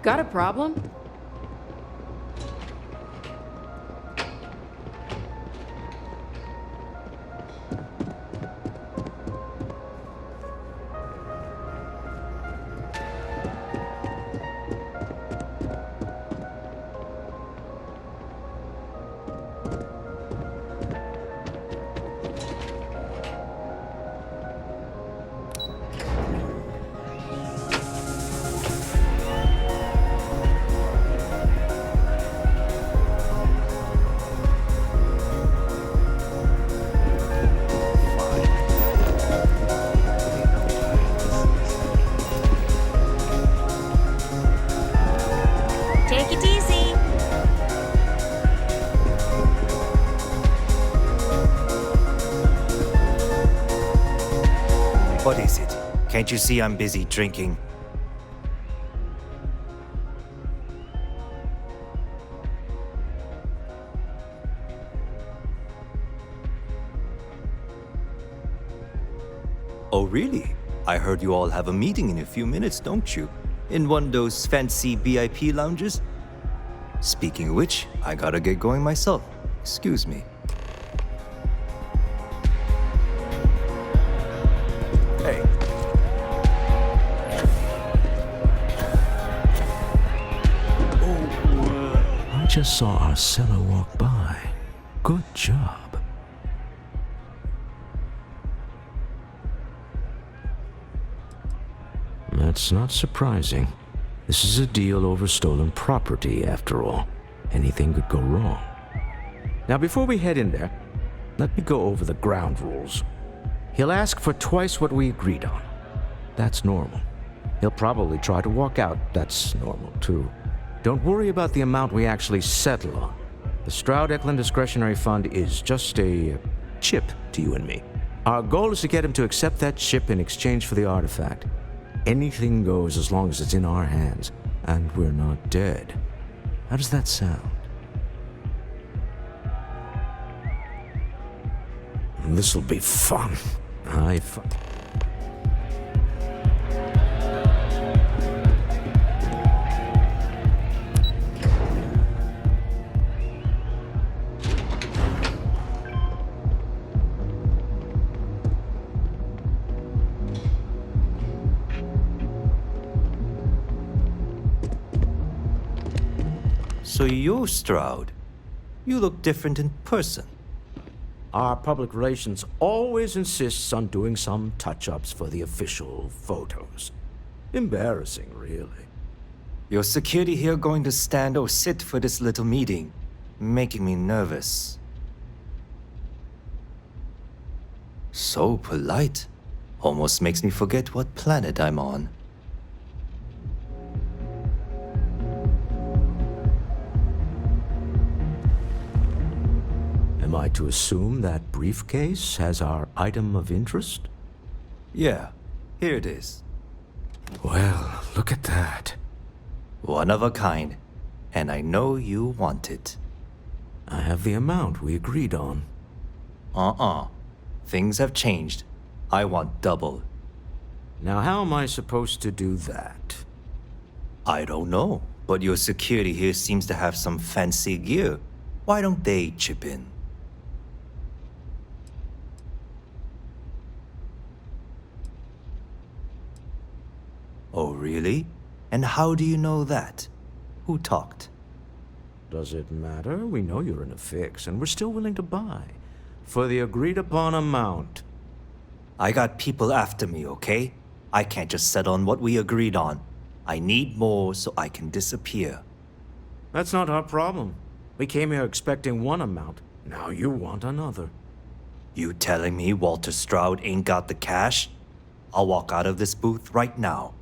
Got a problem? Take it easy. What is it? Can't you see I'm busy drinking? Oh, really? I heard you all have a meeting in a few minutes, don't you? In one of those fancy VIP lounges? Speaking of which, I gotta get going myself. Excuse me. Hey. I just saw our seller walk by. Good job. That's not surprising. This is a deal over stolen property, after all. Anything could go wrong. Now, before we head in there, let me go over the ground rules. He'll ask for twice what we agreed on. That's normal. He'll probably try to walk out. That's normal, too. Don't worry about the amount we actually settle on. The Stroud-Eklund Discretionary Fund is just a chip to you and me. Our goal is to get him to accept that chip in exchange for the artifact. Anything goes as long as it's in our hands, and we're not dead. How does that sound? This'll be fun. So you're Stroud. You look different in person. Our public relations always insists on doing some touch-ups for the official photos. Embarrassing, really. Your security here going to stand or sit for this little meeting, making me nervous. So polite. Almost makes me forget what planet I'm on. Am I to assume that briefcase has our item of interest? Yeah, here it is. Well, look at that. One of a kind. And I know you want it. I have the amount we agreed on. Things have changed. I want double. Now, how am I supposed to do that? I don't know, but your security here seems to have some fancy gear. Why don't they chip in? Oh, really? And how do you know that? Who talked? Does it matter? We know you're in a fix, and we're still willing to buy. For the agreed-upon amount. I got people after me, okay? I can't just settle on what we agreed on. I need more so I can disappear. That's not our problem. We came here expecting one amount. Now you want another. You telling me Walter Stroud ain't got the cash? I'll walk out of this booth right now.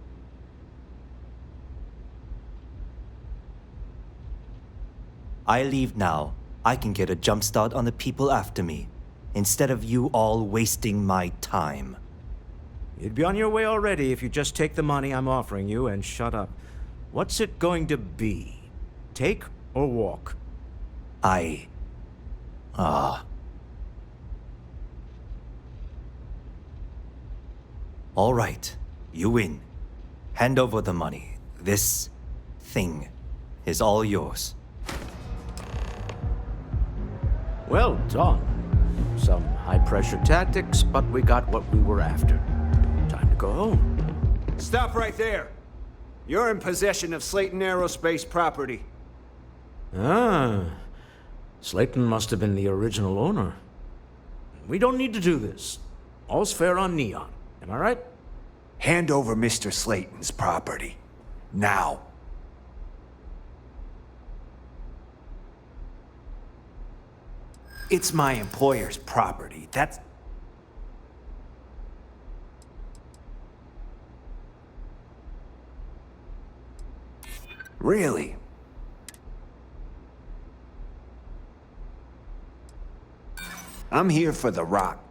I leave now. I can get a jump start on the people after me, instead of you all wasting my time. You'd be on your way already if you just take the money I'm offering you and shut up. What's it going to be? Take or walk? All right, you win. Hand over the money. This thing is all yours. Well done. Some high-pressure tactics, but we got what we were after. Time to go home. Stop right there. You're in possession of Slayton Aerospace property. Ah. Slayton must have been the original owner. We don't need to do this. All's fair on Neon. Am I right? Hand over Mr. Slayton's property. Now. It's my employer's property. That's... Really? I'm here for the rock.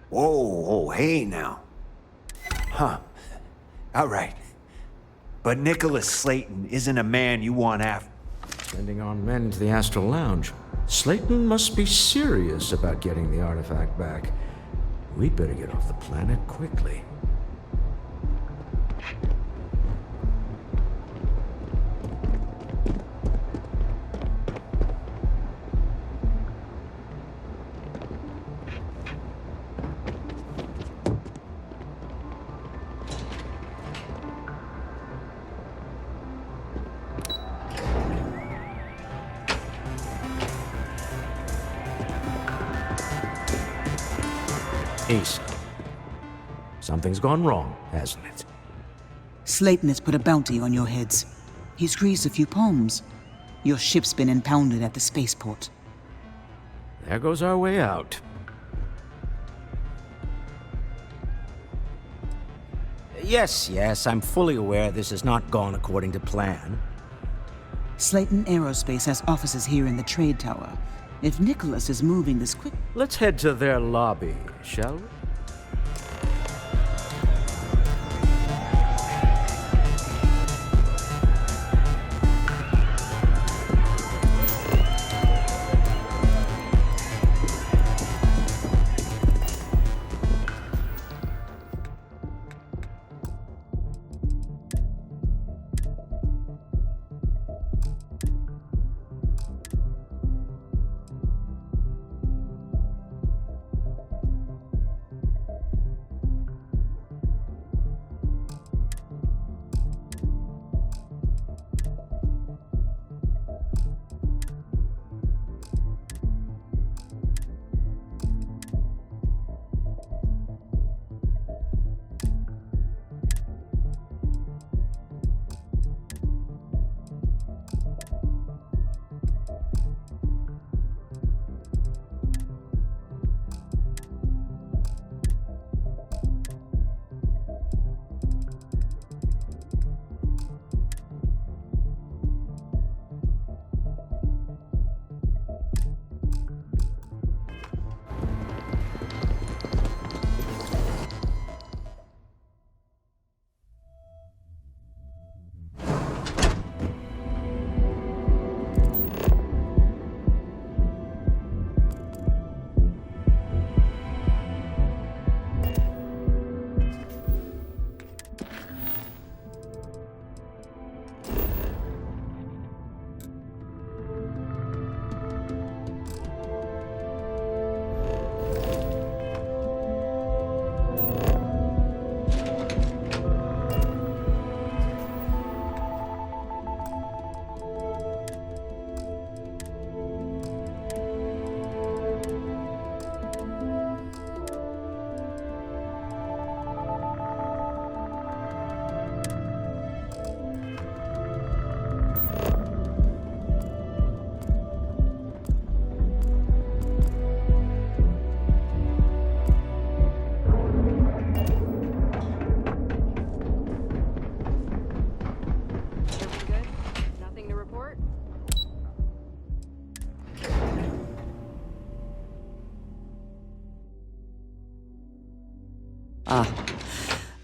Whoa, hey now. Huh. All right. But Nicholas Slayton isn't a man you want after. Sending our men to the Astral Lounge. Slayton must be serious about getting the artifact back. We'd better get off the planet quickly. Ace. Something's gone wrong, hasn't it? Slayton has put a bounty on your heads. He's greased a few palms. Your ship's been impounded at the spaceport. There goes our way out. Yes, I'm fully aware this has not gone according to plan. Slayton Aerospace has offices here in the trade tower. If Nicholas is moving this quick... Let's head to their lobby, shall we?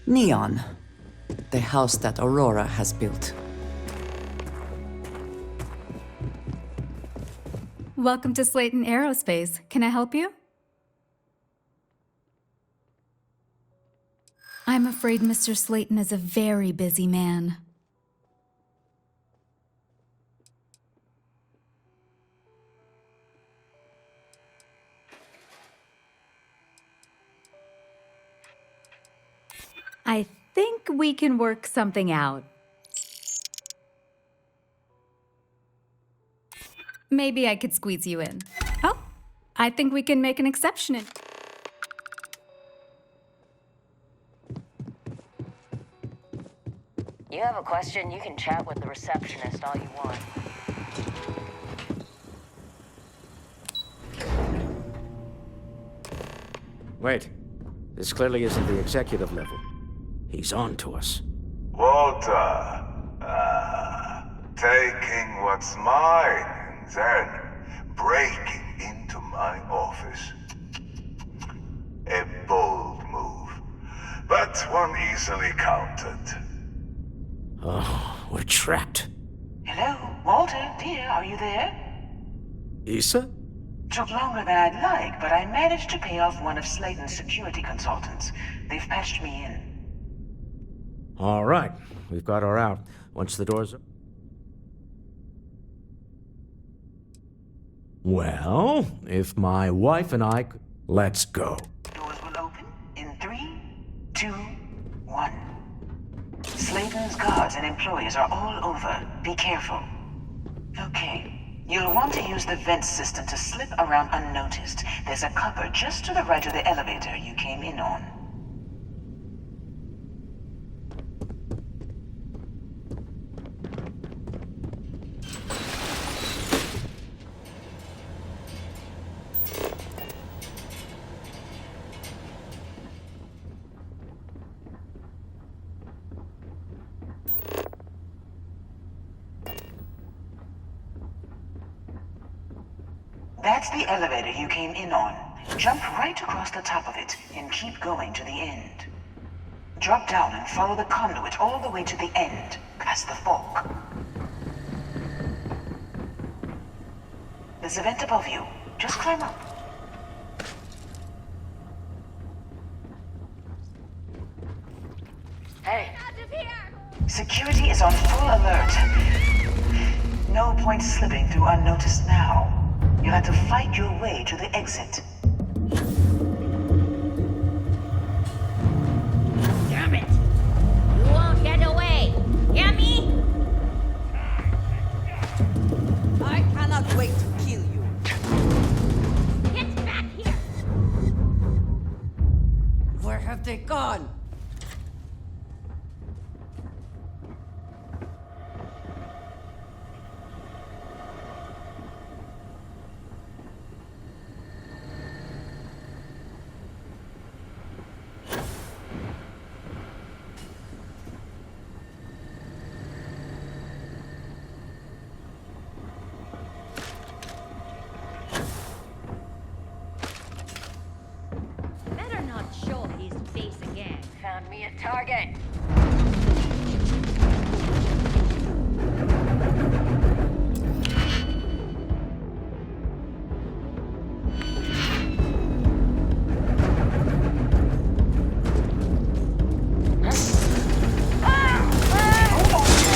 Neon. The house that Aurora has built. Welcome to Slayton Aerospace. Can I help you? I'm afraid Mr. Slayton is a very busy man. I think we can work something out. Maybe I could squeeze you in. Oh, I think we can make an exception. You have a question, you can chat with the receptionist all you want. Wait. This clearly isn't the executive level. He's on to us. Walter, taking what's mine and then breaking into my office. A bold move, but one easily countered. Oh, we're trapped. Hello, Walter, dear, are you there? Issa? Took longer than I'd like, but I managed to pay off one of Slayton's security consultants. They've patched me in. All right. We've got her out. Once the doors are... Well, if my wife and I... Let's go. Doors will open in 3, 2, 1. Slayton's guards and employees are all over. Be careful. Okay. You'll want to use the vent system to slip around unnoticed. There's a cupboard just to the right of the elevator you came in on. That's the elevator you came in on. Jump right across the top of it and keep going to the end. Drop down and follow the conduit all the way to the end, past the fork. There's a vent above you. Just climb up. Hey, Security is on full alert. No point slipping through unnoticed now. You'll have to fight your way to the exit. Damn it! You won't get away! Hear me? I cannot wait to kill you. Get back here! Where have they gone? Better not show his face again. found me a target.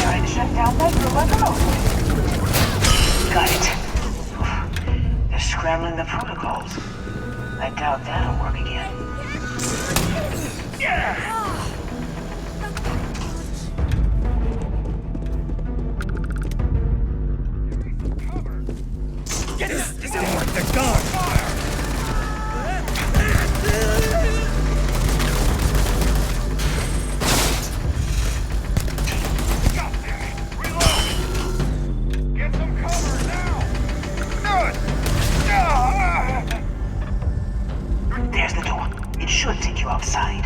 Trying to shut down that robot alone. Got it. They're scrambling the protocols. I doubt that'll work again. Get some cover now! There's the door. It should take you outside.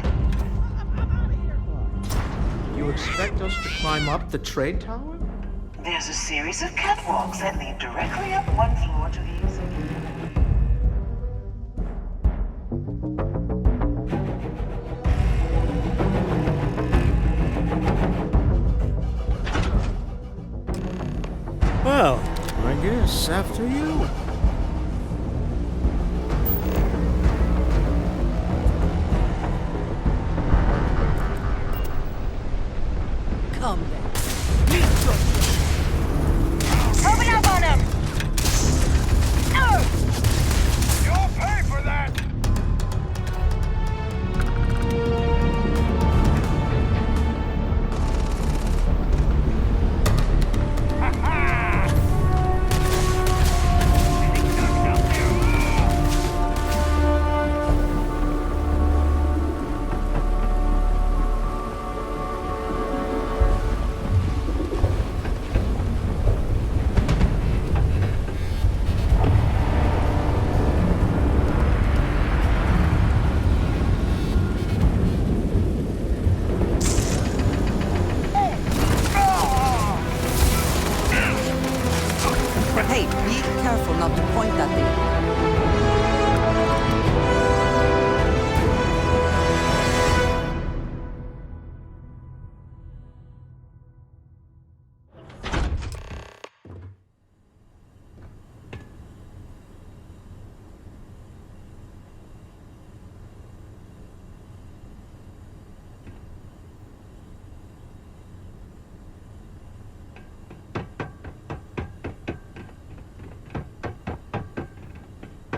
You expect us to climb up the trade tower? There's a series of catwalks that lead directly up one floor to the exit. Well, I guess after you. Come then. Open up on him! You'll pay for that!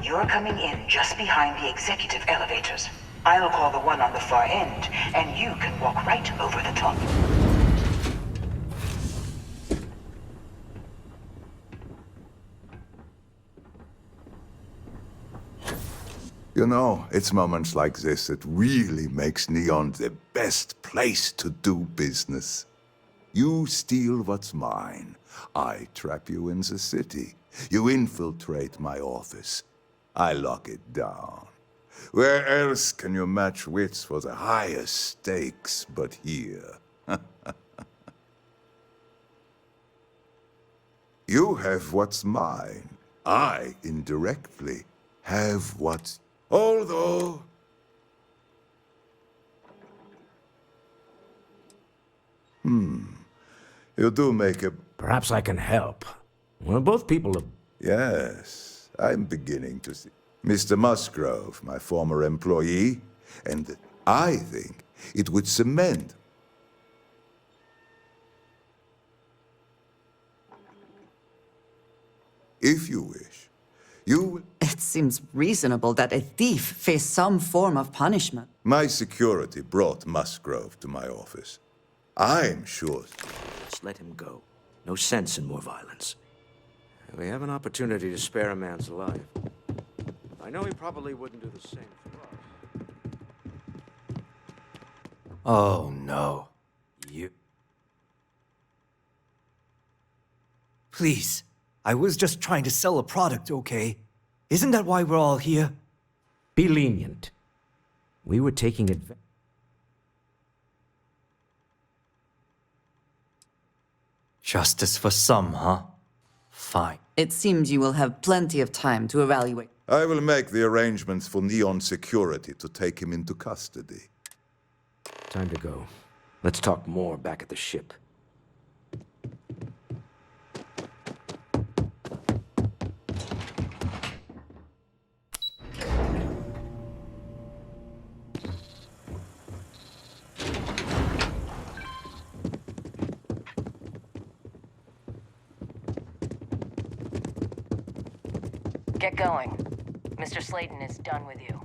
You're coming in just behind the executive elevators. I'll call the one on the far end, and you can walk right over the top. You know, it's moments like this that really makes Neon the best place to do business. You steal what's mine. I trap you in the city. You infiltrate my office. I lock it down. Where else can you match wits for the highest stakes but here? You have what's mine. I, indirectly, have what's... Although... You do make a... Perhaps I can help. Well, both people have... Yes, I'm beginning to see. Mr. Musgrove, my former employee, and I think it would cement. If you wish, you will... It seems reasonable that a thief face some form of punishment. My security brought Musgrove to my office. I'm sure... Just let him go. No sense in more violence. We have an opportunity to spare a man's life. I know he probably wouldn't do the same for us. Oh no. You... Please, I was just trying to sell a product, okay? Isn't that why we're all here? Be lenient. We were taking advantage. Justice for some, huh? Fine. It seems you will have plenty of time to evaluate. I will make the arrangements for Neon Security to take him into custody. Time to go. Let's talk more back at the ship. Get going. Mr. Slayton is done with you.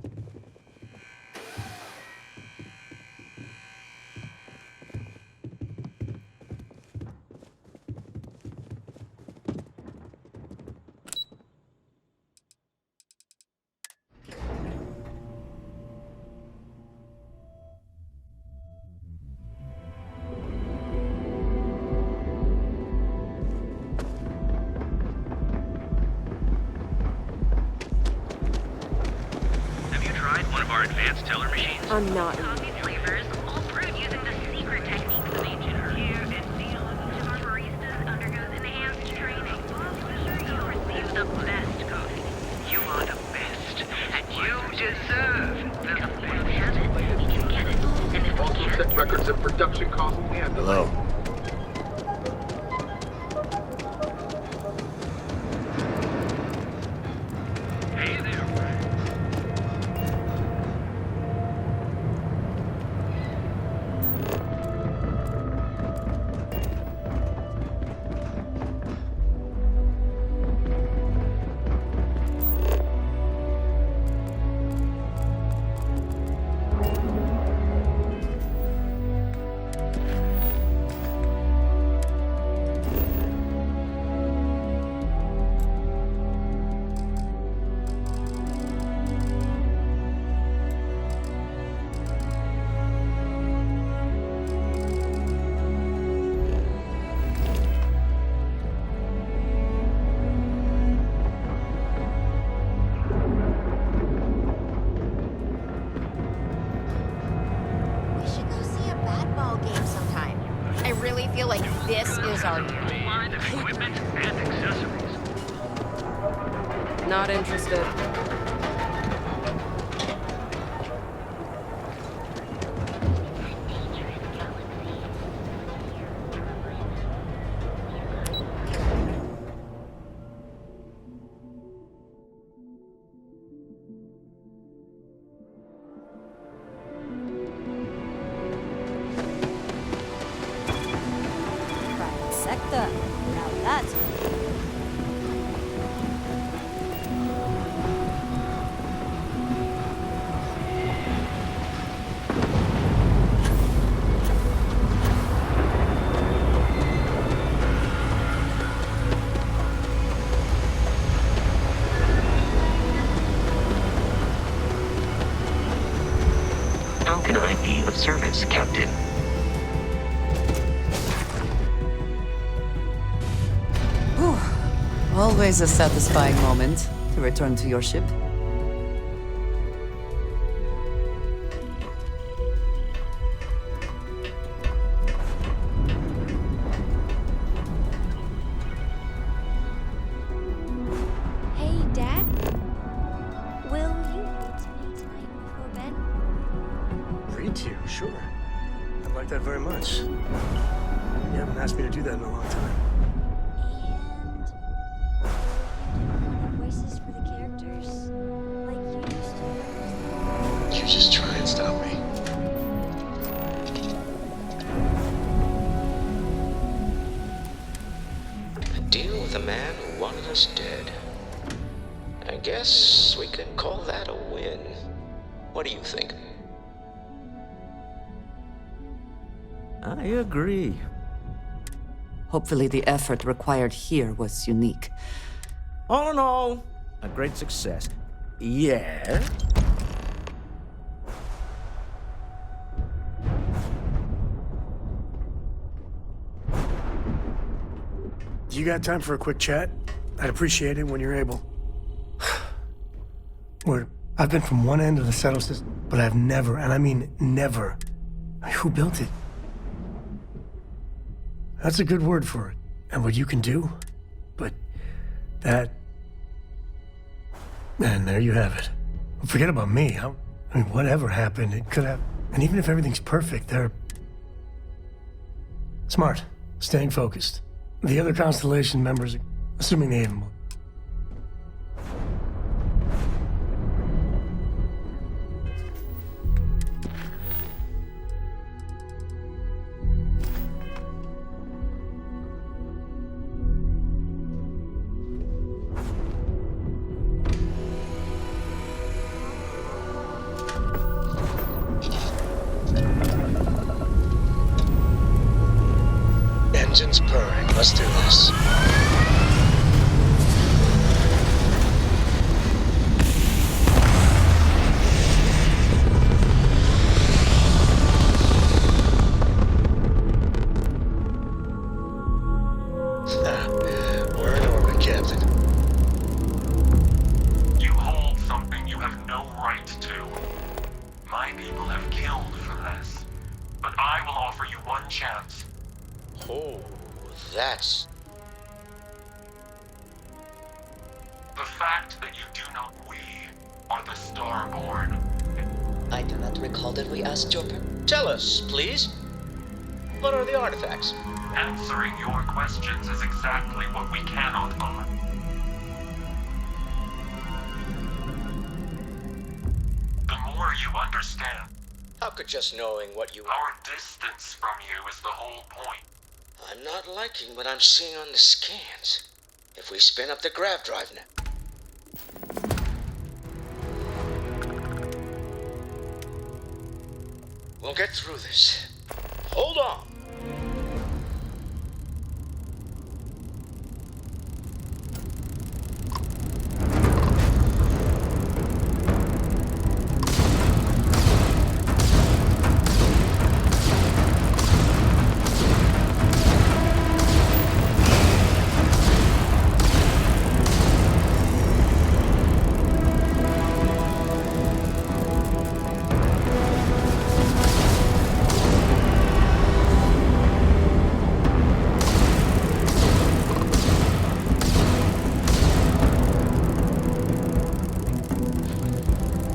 Advanced teller machines? I'm not. Coffee flavors, all brewed using the secret techniques of ancient art. You and Neil, each of our baristas undergoes enhanced training. You'll receive the best coffee. You are the best, and you deserve the best. We have it, we can get it, and if we can't... Set records of production costs and... Hello. This is our year. Line of equipment and accessories. Not interested. Now that's How can I be of service, Captain? Whew. Always a satisfying moment to return to your ship. Hey, Dad? Will you read to me tonight before bed? Read to you, sure. I'd like that very much. You haven't asked me to do that in a long time. And voices for the characters, like you used to. You just try and stop me. A deal with a man who wanted us dead. I guess we can call that a win. What do you think? I agree. Hopefully the effort required here was unique. All in all, a great success. Yeah. You got time for a quick chat? I'd appreciate it when you're able. I've been from one end of the settle system, but I've never, and I mean never. Who built it? That's a good word for it, and what you can do. But that... And there you have it. Forget about me. I mean, whatever happened, it could have... And even if everything's perfect, they're... smart, staying focused. The other Constellation members, assuming they even... Engine's purring. Let's do this. We're in orbit, Captain. You hold something you have no right to. My people have killed for this. But I will offer you one chance. Oh, that's... The fact that you do not we are the Starborn. I do not recall that we asked your Tell us, please. What are the artifacts? Answering your questions is exactly what we cannot on. The more you understand, How could just knowing what you... our distance from you is the whole point. I'm not liking what I'm seeing on the scans. If we spin up the grav drive now... We'll get through this. Hold on.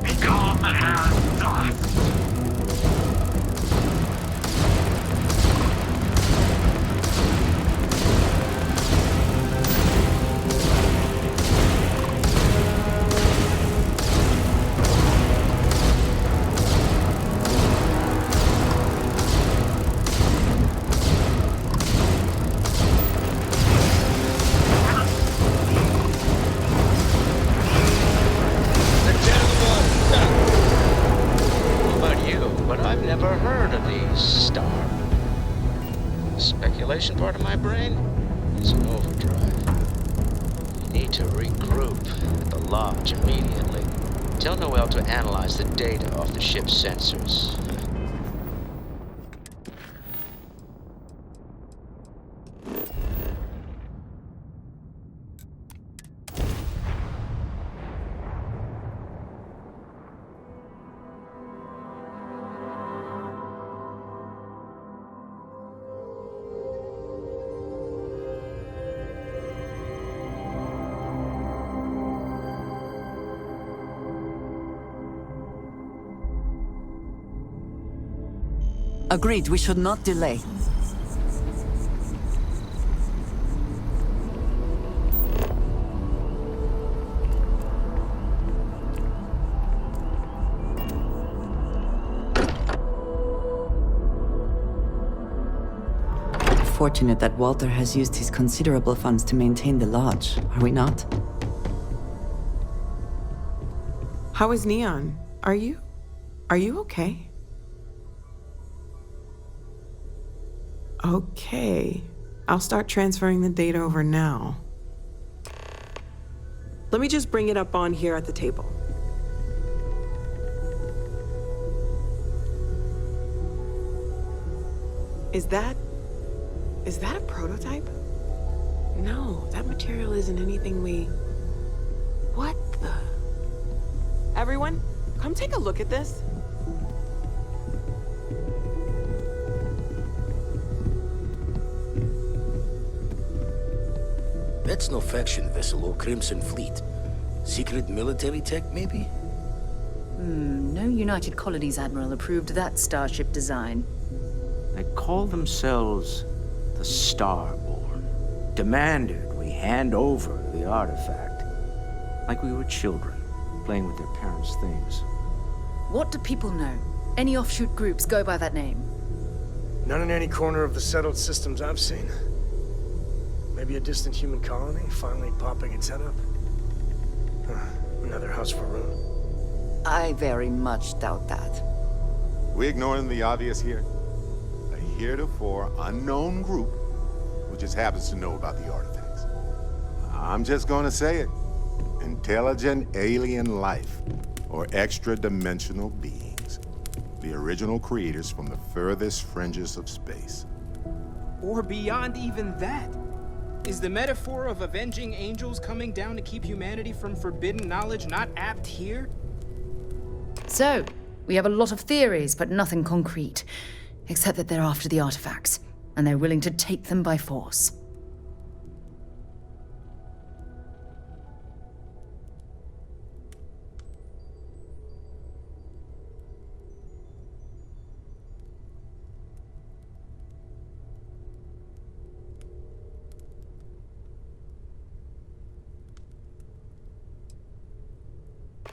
Become as dust. But I've never heard of these star. Speculation part of my brain is in overdrive. We need to regroup at the lodge immediately. Tell Noel to analyze the data off the ship's sensors. Agreed, we should not delay. Fortunate that Walter has used his considerable funds to maintain the lodge, are we not? How is Neon? Are you okay? Okay. I'll start transferring the data over now. Let me just bring it up on here at the table. Is that a prototype? No, that material isn't anything we... What the... Everyone, come take a look at this. That's no faction vessel or Crimson Fleet. Secret military tech, maybe? No United Colonies Admiral approved that starship design. They call themselves the Starborn. Demanded we hand over the artifact. Like we were children, playing with their parents' things. What do people know? Any offshoot groups go by that name? None in any corner of the settled systems I've seen. Maybe a distant human colony finally popping its head up. Another house for Rune. I very much doubt that. We ignoring the obvious here? A heretofore unknown group who just happens to know about the artifacts. I'm just gonna say it. Intelligent alien life, or extra-dimensional beings. The original creators from the furthest fringes of space. Or beyond even that. Is the metaphor of avenging angels coming down to keep humanity from forbidden knowledge not apt here? So, we have a lot of theories, but nothing concrete. Except that they're after the artifacts, and they're willing to take them by force.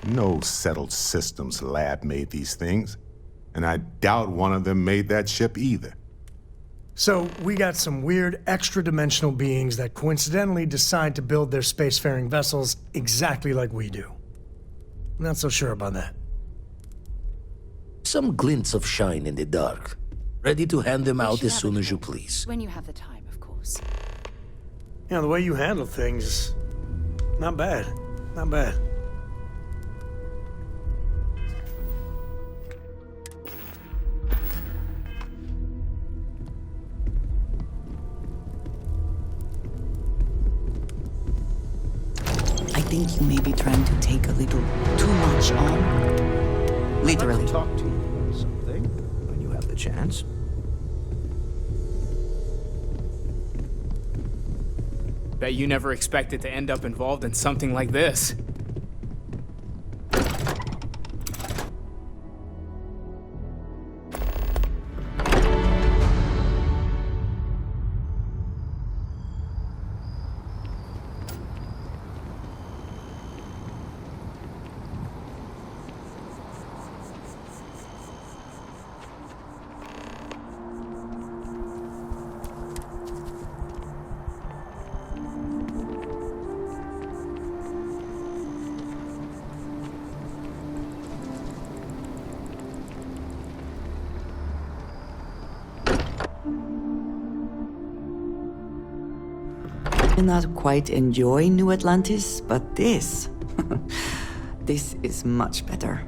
No settled systems lab made these things, and I doubt one of them made that ship either. So, we got some weird extra-dimensional beings that coincidentally decide to build their spacefaring vessels exactly like we do. Not so sure about that. Some glints of shine in the dark. Ready to hand them out as soon as you please. When you have the time, of course. Yeah, the way you handle things... Not bad. Not bad. I think you may be trying to take a little too much on. Literally. I'd talk to you about something when you have the chance. Bet you never expected to end up involved in something like this. Not quite enjoy New Atlantis, but this... this is much better.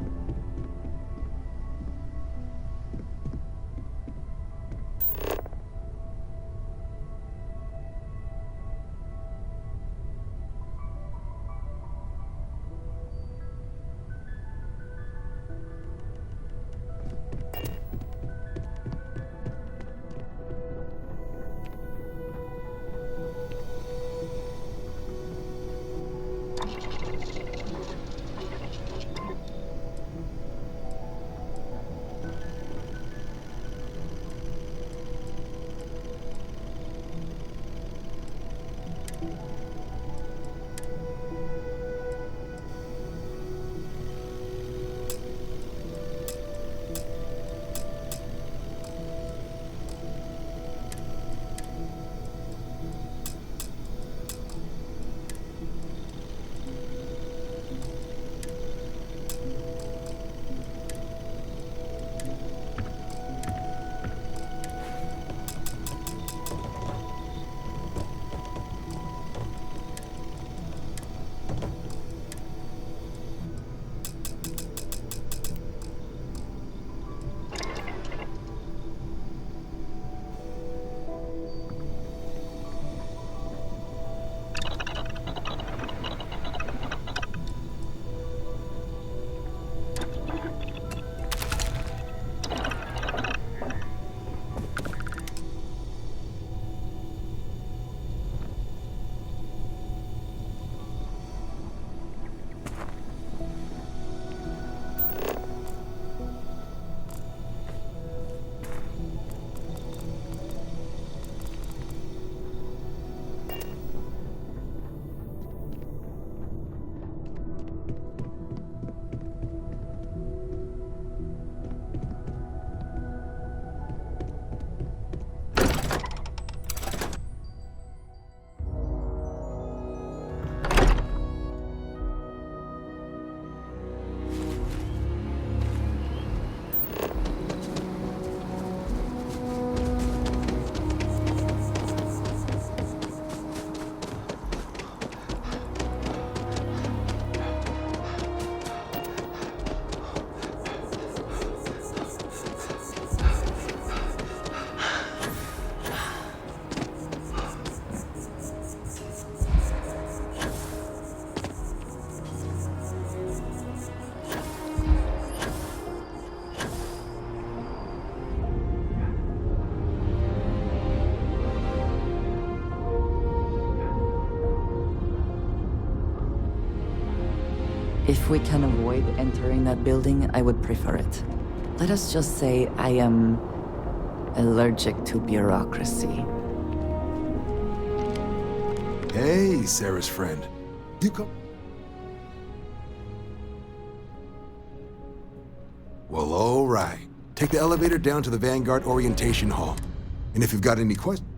If we can avoid entering that building, I would prefer it. Let us just say I am allergic to bureaucracy. Hey, Sarah's friend. You come... Well, all right. Take the elevator down to the Vanguard Orientation Hall. And if you've got any questions...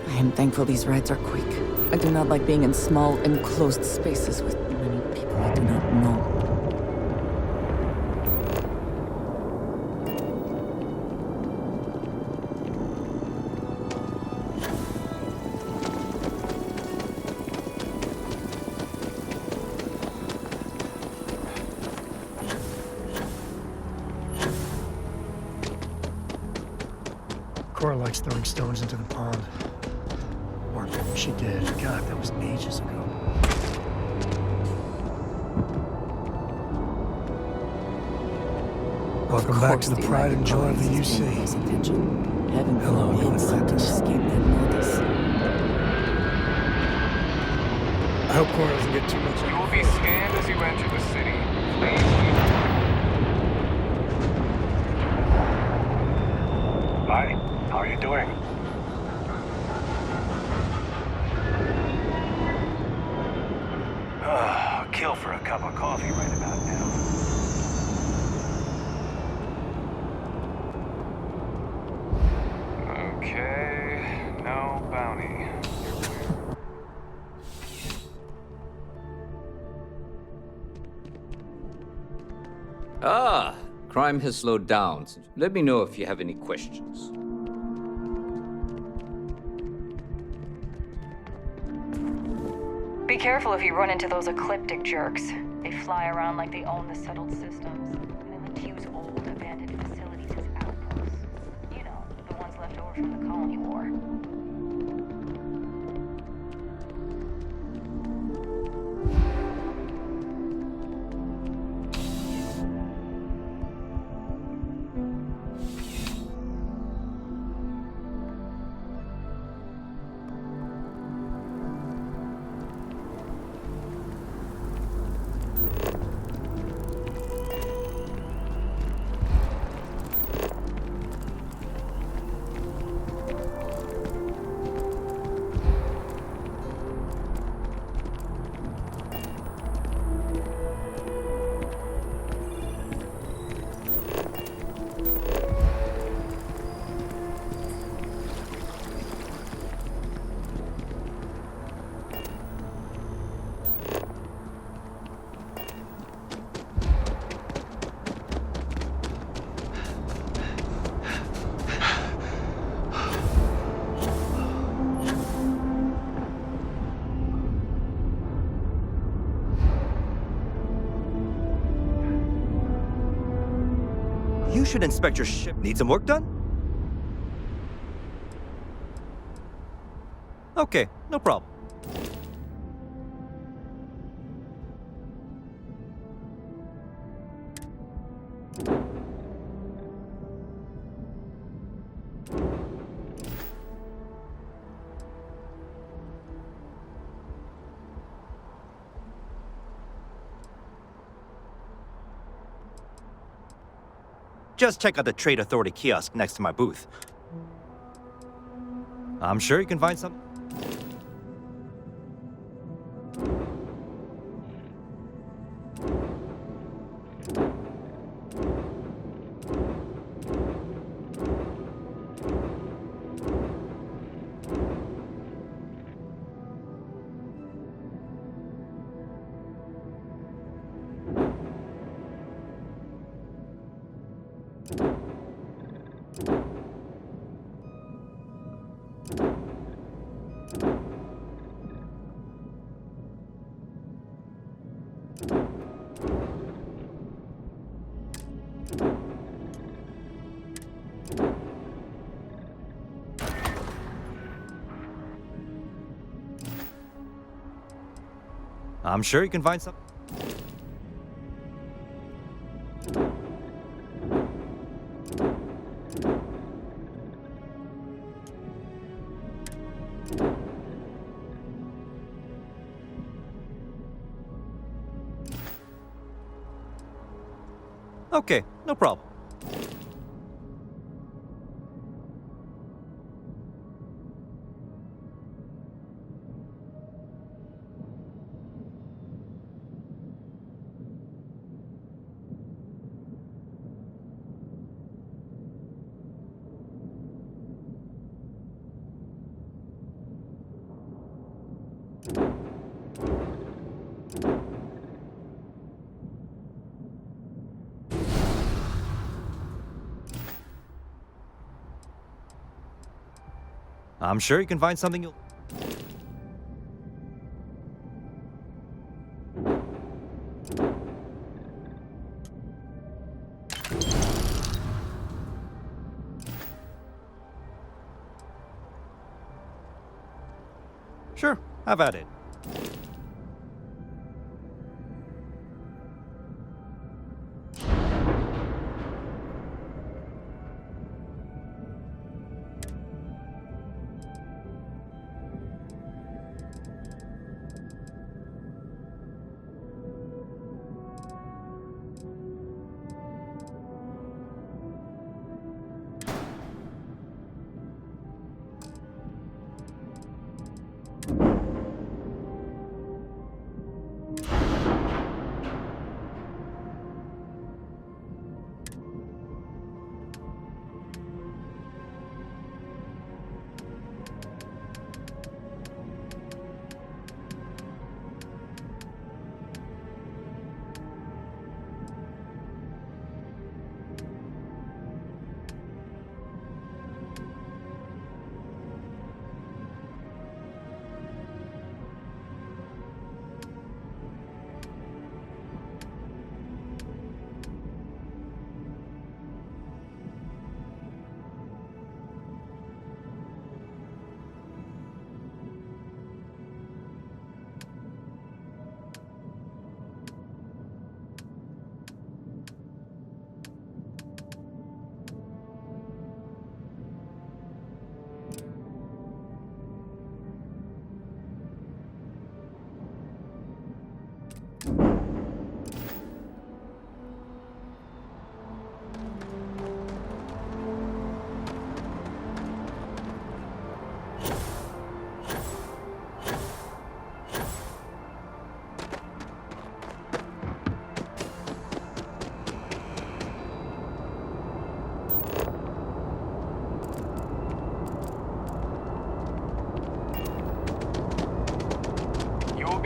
I am thankful these rides are quick. I do not like being in small, enclosed spaces with many people I do not know. Cora likes throwing stones into the pond. Or she did. God, that was ages ago. Welcome back to the pride and joy of the UC. Hello, new Atlantis. I hope Cora doesn't get too much. You will be scanned as you enter the city. Please keep... Hi, how are you doing? I'll kill for a cup of coffee right about now. Okay, no bounty. Ah, crime has slowed down. Let me know if you have any questions. Be careful if you run into those ecliptic jerks. They fly around like they own the settled systems, and they like to use old, abandoned facilities as outposts. You know, the ones left over from the Colony War. You should inspect your ship. Need some work done? Okay, no problem. Just check out the Trade Authority kiosk next to my booth. I'm sure you can find some. I'm sure you can find some. Okay, no problem. I'm sure you can find something you'll... Sure, have at it.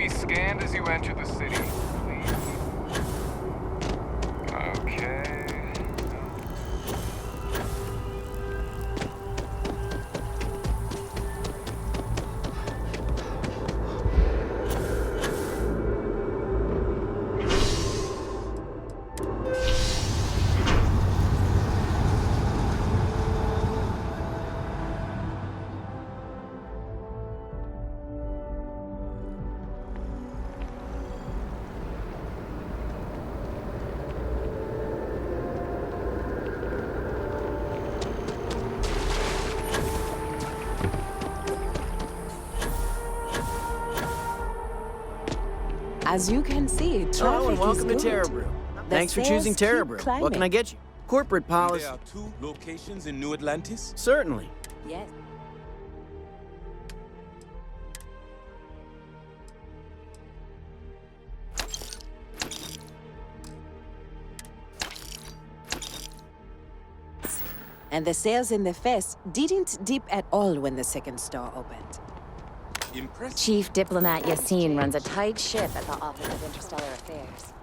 Scanned as you enter the city, please. Okay. As you can see, traffic Hello and welcome to is good. Terra Brew. The Thanks for sales choosing Terra keep Brew. climbing. What can I get you? Corporate policy. There are 2 locations in New Atlantis? Certainly. Yes. And the sales in the fest didn't dip at all when the second store opened. Impressive. Chief Diplomat Yassine runs a tight ship at the Office of Interstellar Affairs.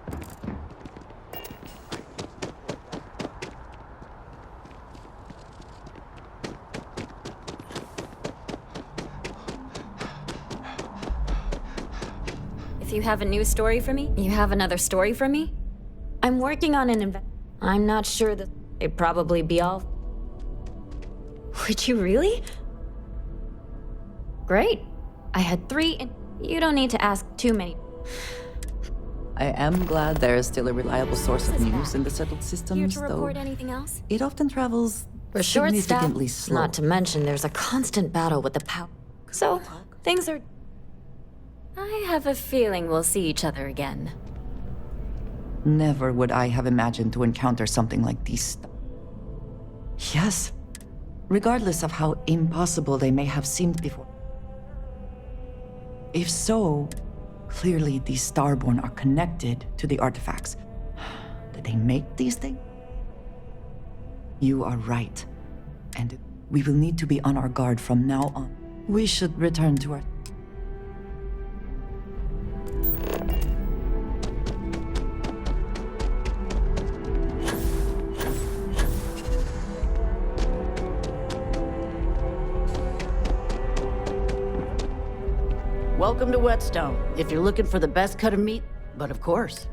If you have a new story for me? You have another story for me? I'm working on an I'm not sure that it'd probably be all... Would you really? Great. I had 3 and you don't need to ask too many. I am glad there is still a reliable source of news in the settled systems, Here to though report anything else? it often travels We're short-staffed, significantly slow. not to mention there's a constant battle with the power. So, things are... I have a feeling we'll see each other again. Never would I have imagined to encounter something like these. Yes, regardless of how impossible they may have seemed before. If so, clearly these Starborn are connected to the artifacts. Did they make these things? You are right. And we will need to be on our guard from now on. We should return to our... Welcome to Whetstone. If you're looking for the best cut of meat, but of course.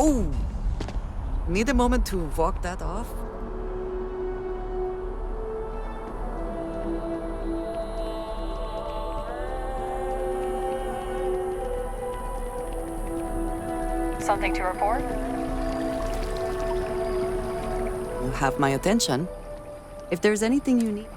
Oh! Need a moment to walk that off? Something to report? You have my attention. If there's anything you need...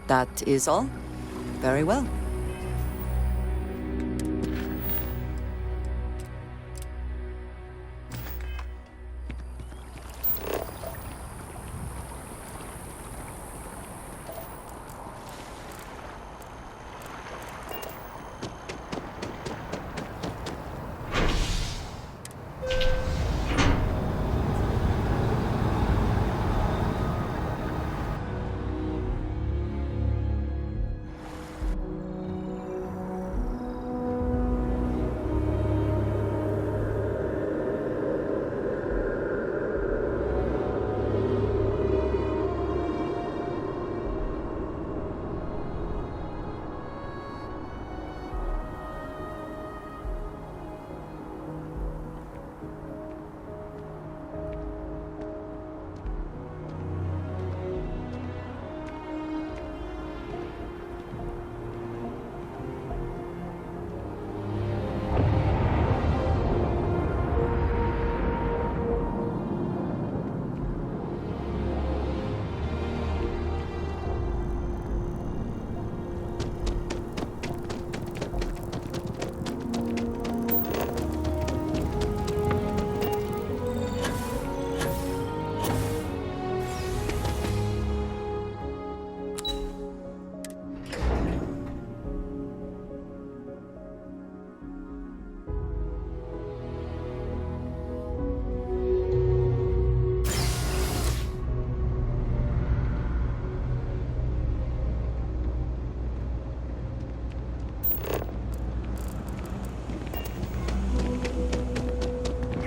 That is all? Very well.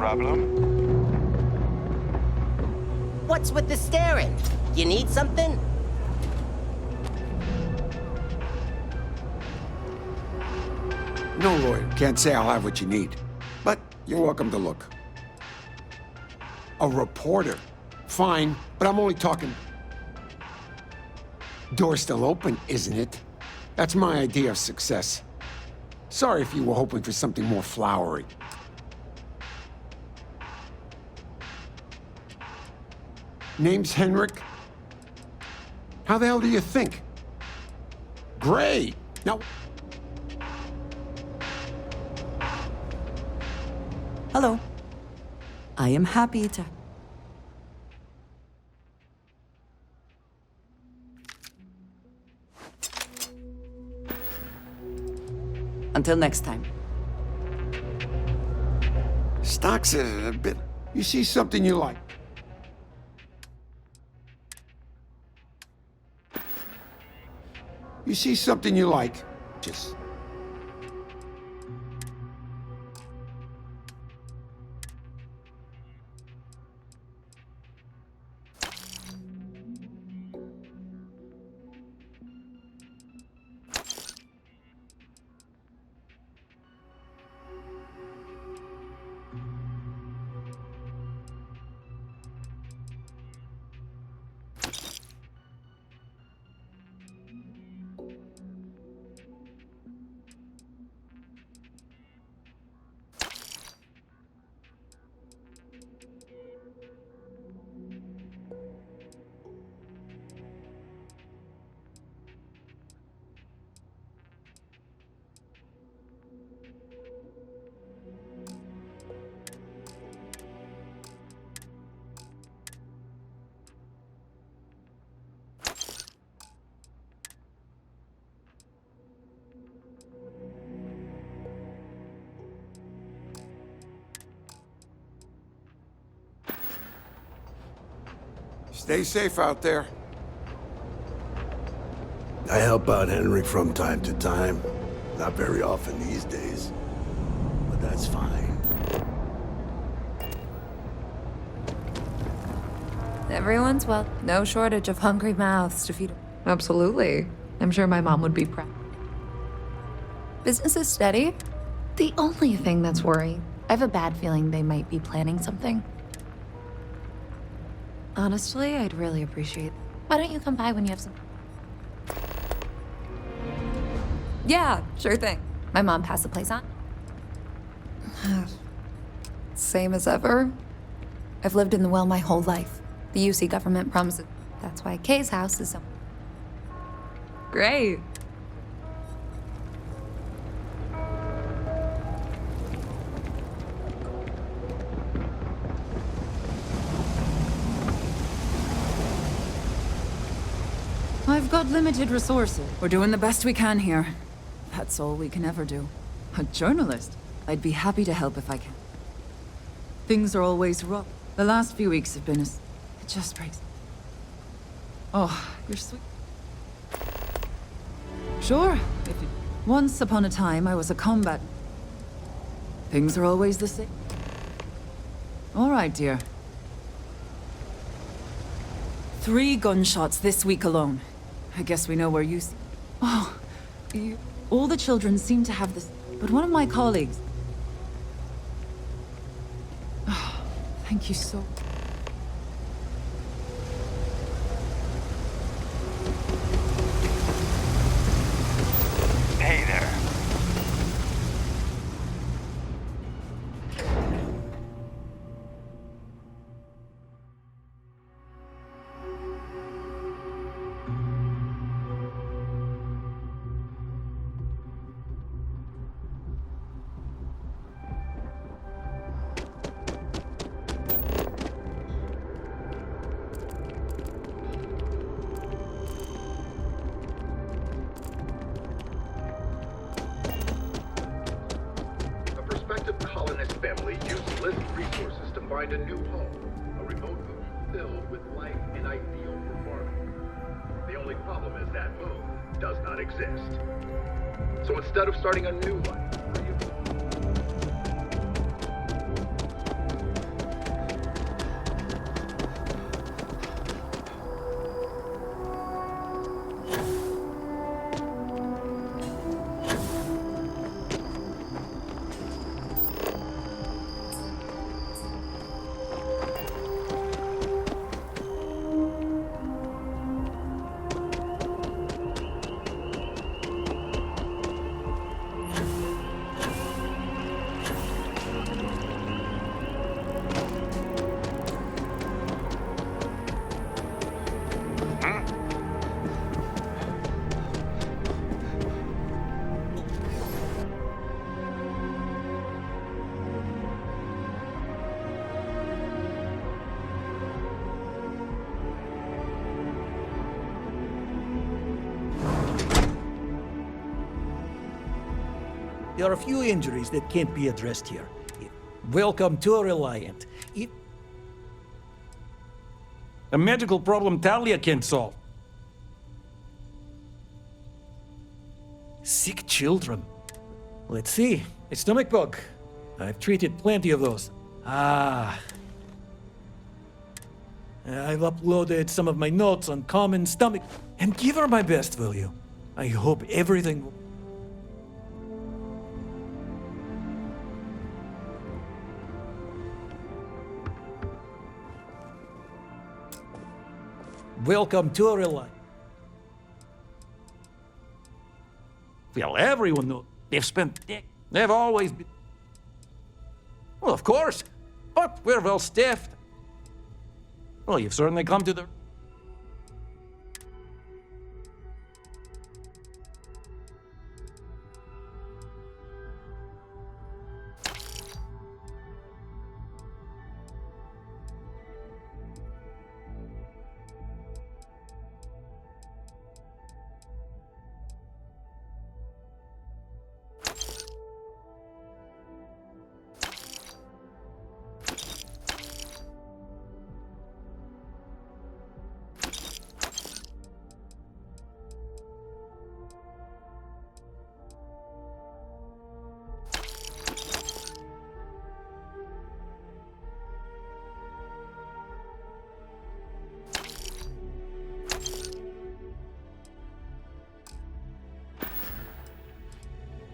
problem? What's with the staring? You need something? No, lawyer. Can't say I'll have what you need. But you're welcome to look. A reporter. Fine, but I'm only talking... Door's still open, isn't it? That's my idea of success. Sorry if you were hoping for something more flowery. Name's Henrik. How the hell do you think? Great! Now... Hello. I am happy to... Until next time. Stocks are a bit... You see something you like. You see something you like, just... Stay safe out there. I help out Henrik from time to time. Not very often these days. But that's fine. Everyone's well. No shortage of hungry mouths to feed. Absolutely. I'm sure my mom would be proud. Business is steady. The only thing that's worrying, I have a bad feeling they might be planning something. Honestly, I'd really appreciate it. Why don't you come by when you have some... Yeah, sure thing. My mom passed the place on. Same as ever. I've lived in the well my whole life. The UC government promises. That's why Kay's house is so... Great. I've got limited resources. We're doing the best we can here. That's all we can ever do. A journalist? I'd be happy to help if I can. Things are always rough. The last few weeks have been It just breaks... Oh, you're sweet. Sure. Once upon a time, I was a combat... Things are always the same. All right, dear. 3 gunshots this week alone. I guess we know where you... Oh, all the children seem to have this... But one of my colleagues... Oh, thank you so... Hey there. colonist family used list resources to find a new home, a remote home filled with life and ideal for farming. The only problem is that home does not exist. So instead of starting a new life, There are a few injuries that can't be addressed here. Welcome to a Reliant. A medical problem Talia can't solve. Sick children. Let's see. A stomach bug. I've treated plenty of those. I've uploaded some of my notes on common stomach. And give her my best, will you? I hope everything... Welcome to a Reliant. Well, everyone knows. They've always been... Well, of course. But we're well staffed. Well, you've certainly come to the...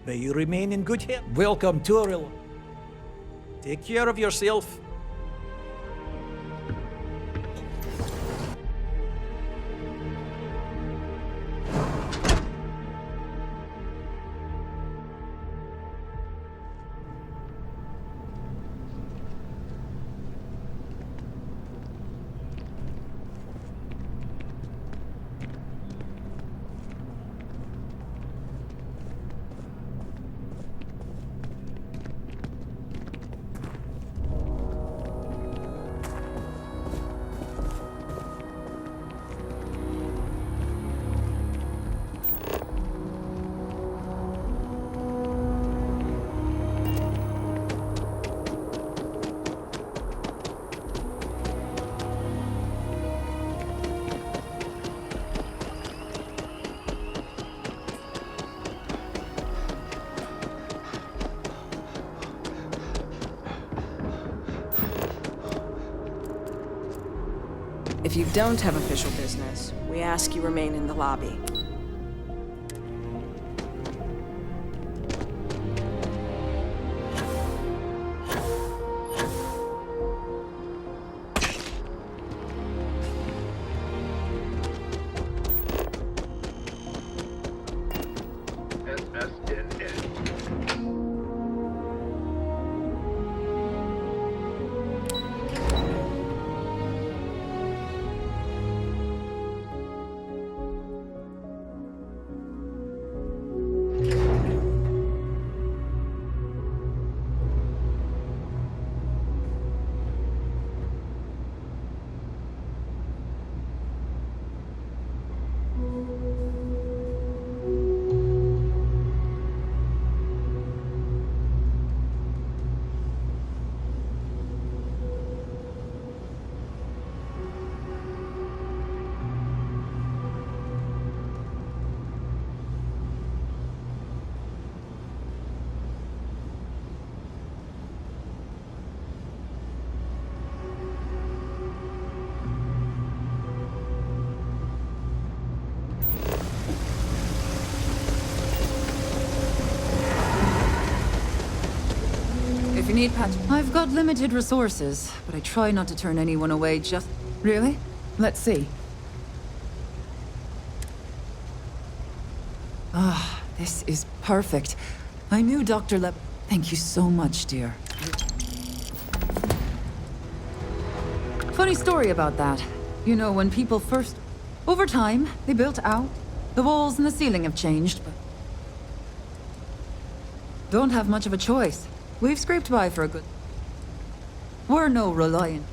May you remain in good health. Welcome to a Reliant. Take care of yourself. If you don't have official business, we ask you remain in the lobby. If you need patch... I've got limited resources, but I try not to turn anyone away just... Really? Let's see. Ah, this is perfect. I knew Dr. Leb... Thank you so much, dear. Funny story about that. You know, when people first... Over time, they built out. The walls and the ceiling have changed, but... Don't have much of a choice. We've scraped by for a good... We're no Reliant.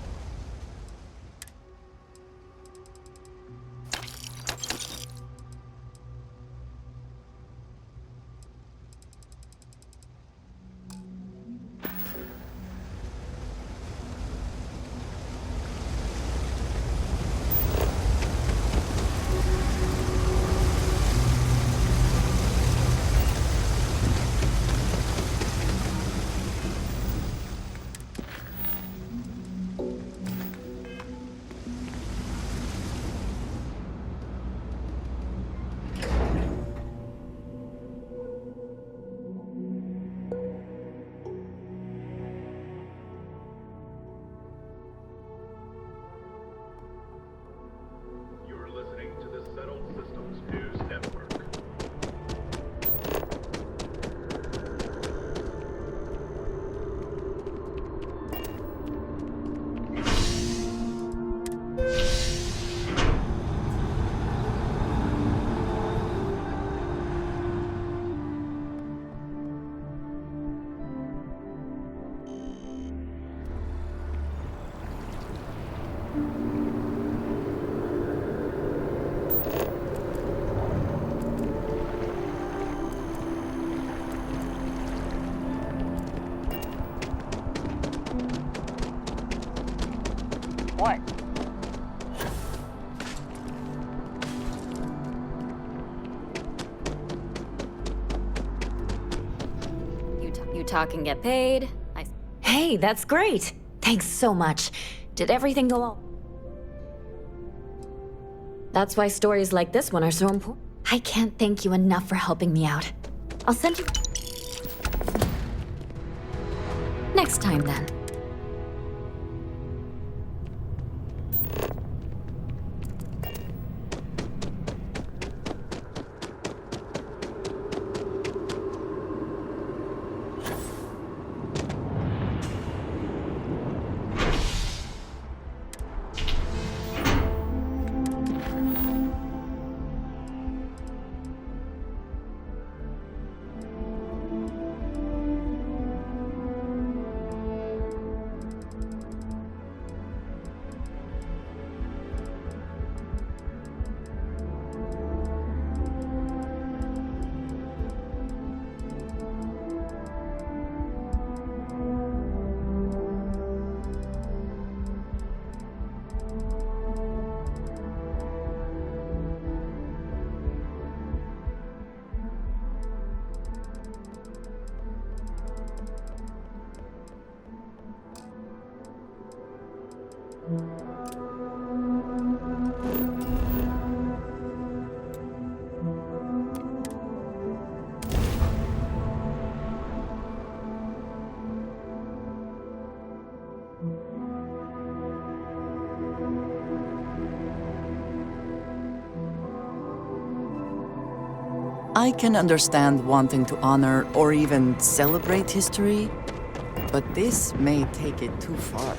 You talk and get paid. Hey, that's great. Thanks so much. Did everything go well? That's why stories like this one are so important. I can't thank you enough for helping me out. I'll send you... Next time, then. I can understand wanting to honor or even celebrate history, but this may take it too far.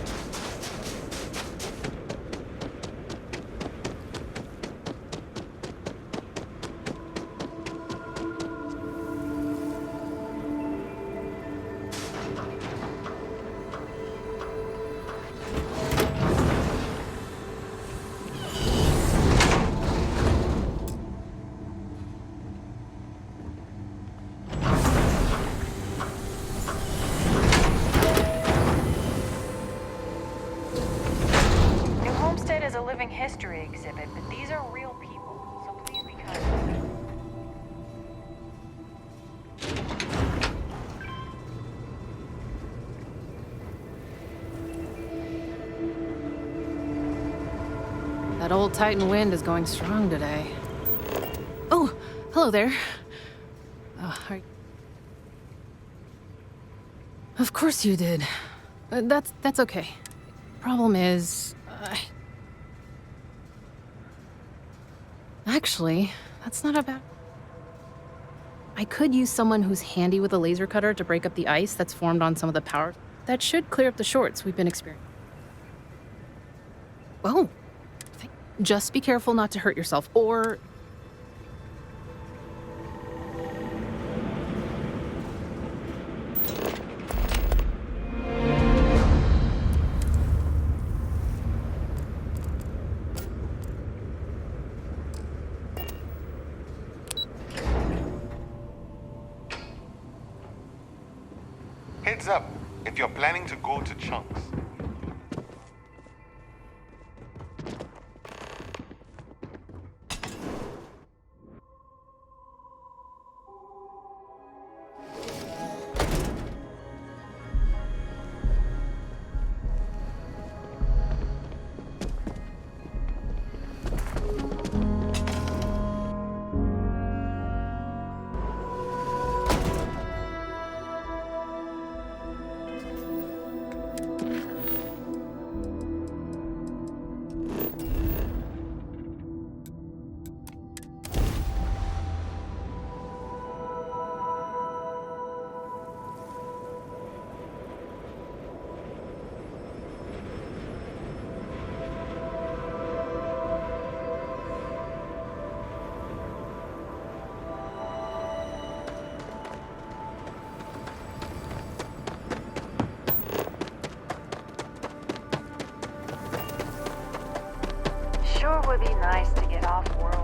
History exhibit, but these are real people, so please be kind. That old Titan wind is going strong today. Oh, hello there. Of course you did. That's okay. Problem is, actually, that's not a bad... I could use someone who's handy with a laser cutter to break up the ice that's formed on some of the power. That should clear up the shorts we've been experiencing. Oh. Just be careful not to hurt yourself, or... Heads up, if you're planning to go to Chunks. Sure would be nice to get off world.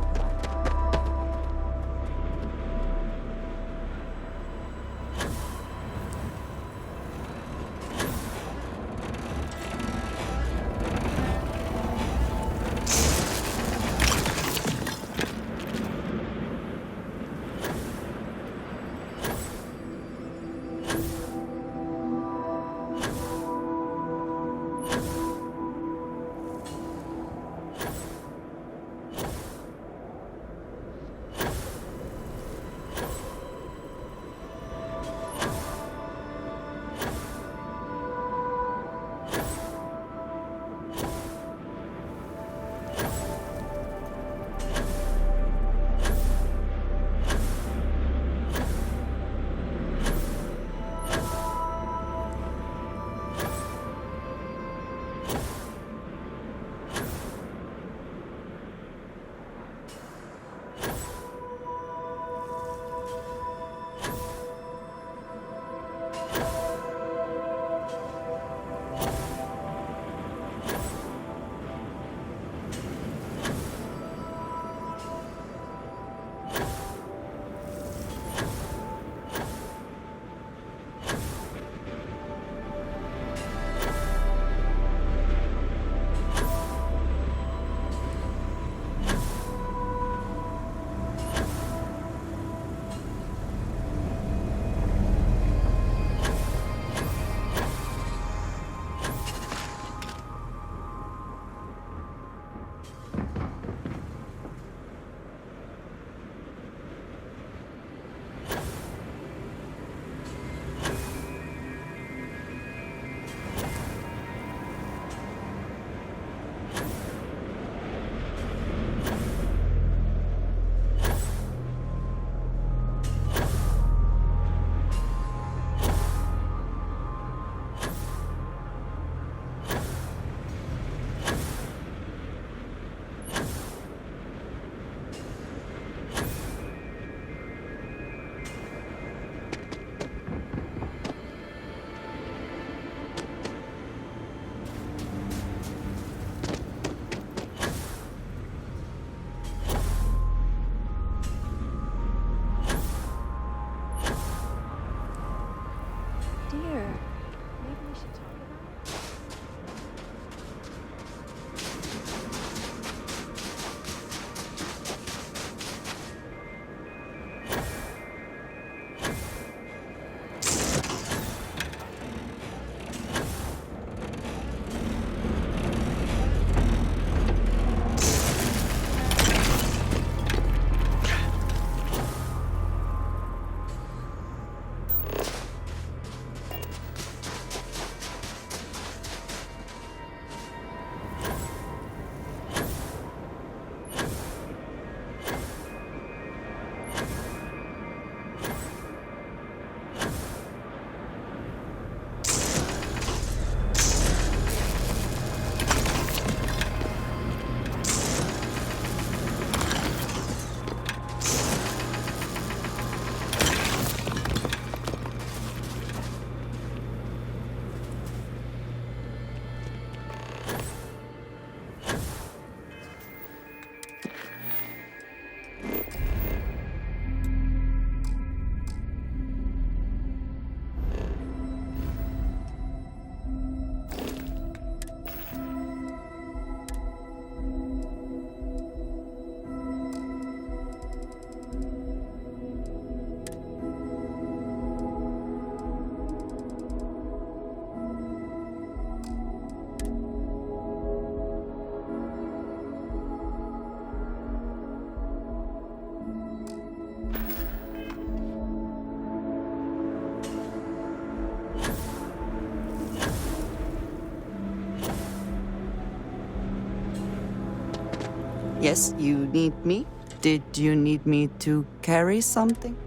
Yes, you need me? Did you need me to carry something?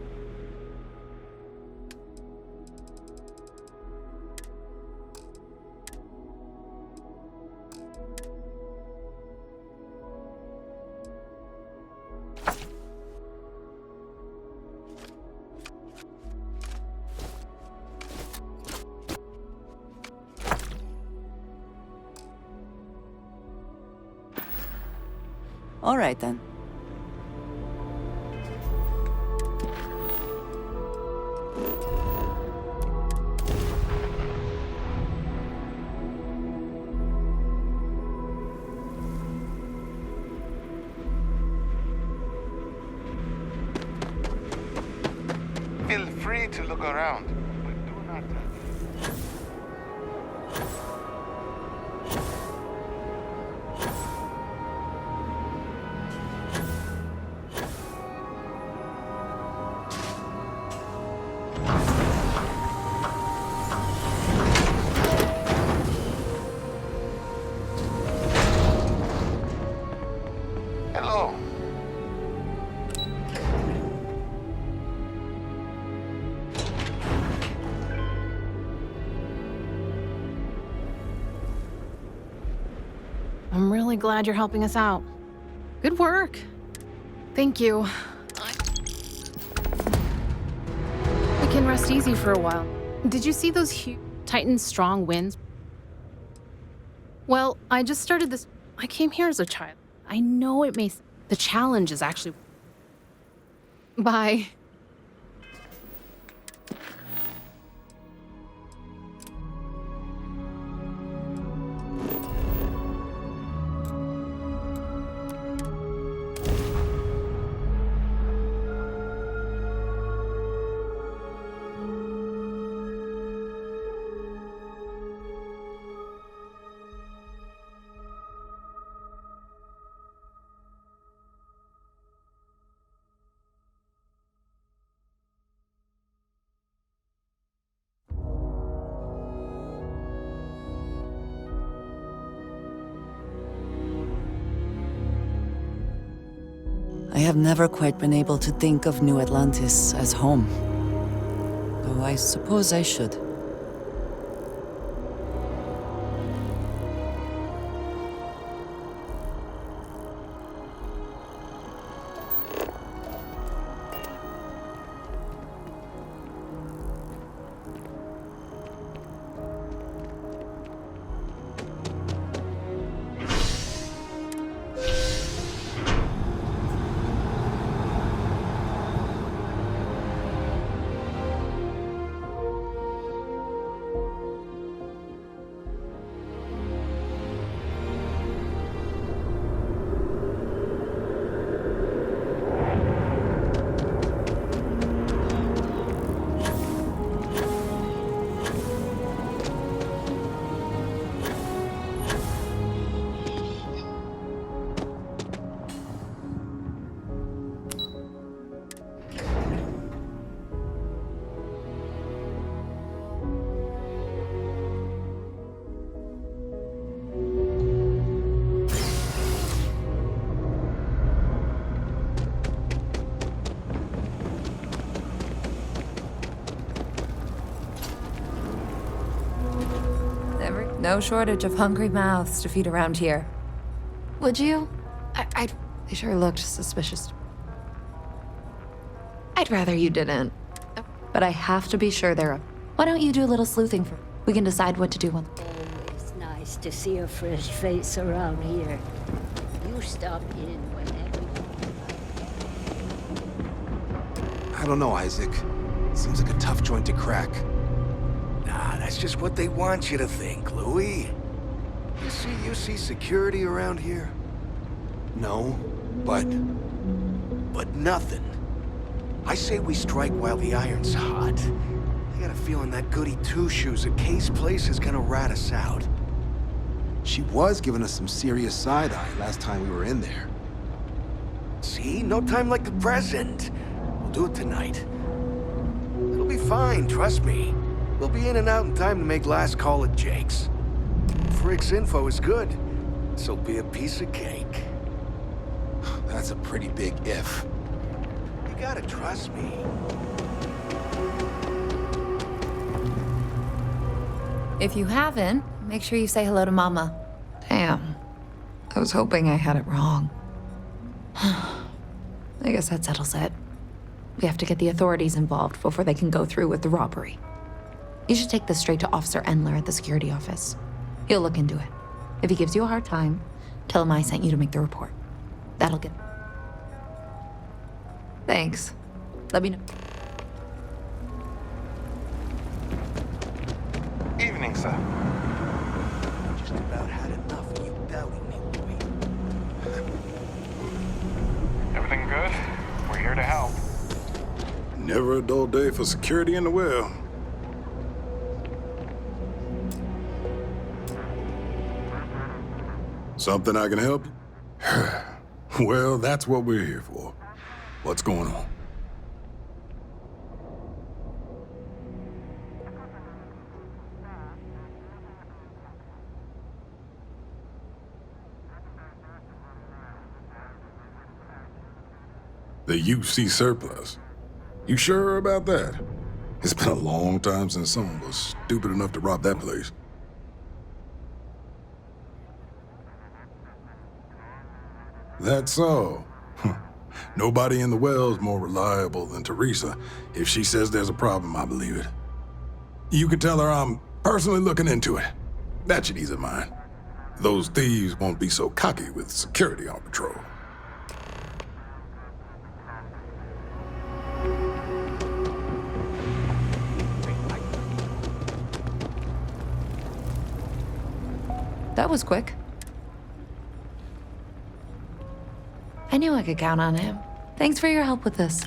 All right, then. Feel free to look around, but do not touch. Hello. I'm really glad you're helping us out. Good work. Thank you. We can rest easy for a while. Did you see those huge Titan's strong winds? Well, I just started this. I came here as a child. I know it may. The challenge is actually. Bye. I have never quite been able to think of New Atlantis as home. Though I suppose I should. No shortage of hungry mouths to feed around here. Would you? They sure looked suspicious. I'd rather you didn't. But I have to be sure they're up. Why don't you do a little sleuthing for? We can decide what to do when. It's nice to see a fresh face around here. You stop in whenever. I don't know, Isaac. Seems like a tough joint to crack. Nah, that's just what they want you to think, Louis. You see security around here? No, but... But nothing. I say we strike while the iron's hot. I got a feeling that goody two-shoes at Kay's place is gonna rat us out. She was giving us some serious side-eye last time we were in there. See? No time like the present. We'll do it tonight. It'll be fine, trust me. We'll be in and out in time to make last call at Jake's. Frick's info is good. This'll be a piece of cake. That's a pretty big if. You gotta trust me. If you haven't, make sure you say hello to Mama. Damn. I was hoping I had it wrong. I guess that settles it. We have to get the authorities involved before they can go through with the robbery. You should take this straight to Officer Endler at the security office. He'll look into it. If he gives you a hard time, tell him I sent you to make the report. That'll get... Thanks. Let me know. Evening, sir. Just about had enough of you doubting me, boy. Everything good? We're here to help. Never a dull day for security in the well. Something I can help you? Well, that's what we're here for. What's going on? The UC surplus. You sure about that? It's been a long time since someone was stupid enough to rob that place. That's so. Nobody in the well's more reliable than Teresa. If she says there's a problem, I believe it. You can tell her I'm personally looking into it. That should ease her mind. Those thieves won't be so cocky with security on patrol. That was quick. I knew I could count on him. Thanks for your help with this.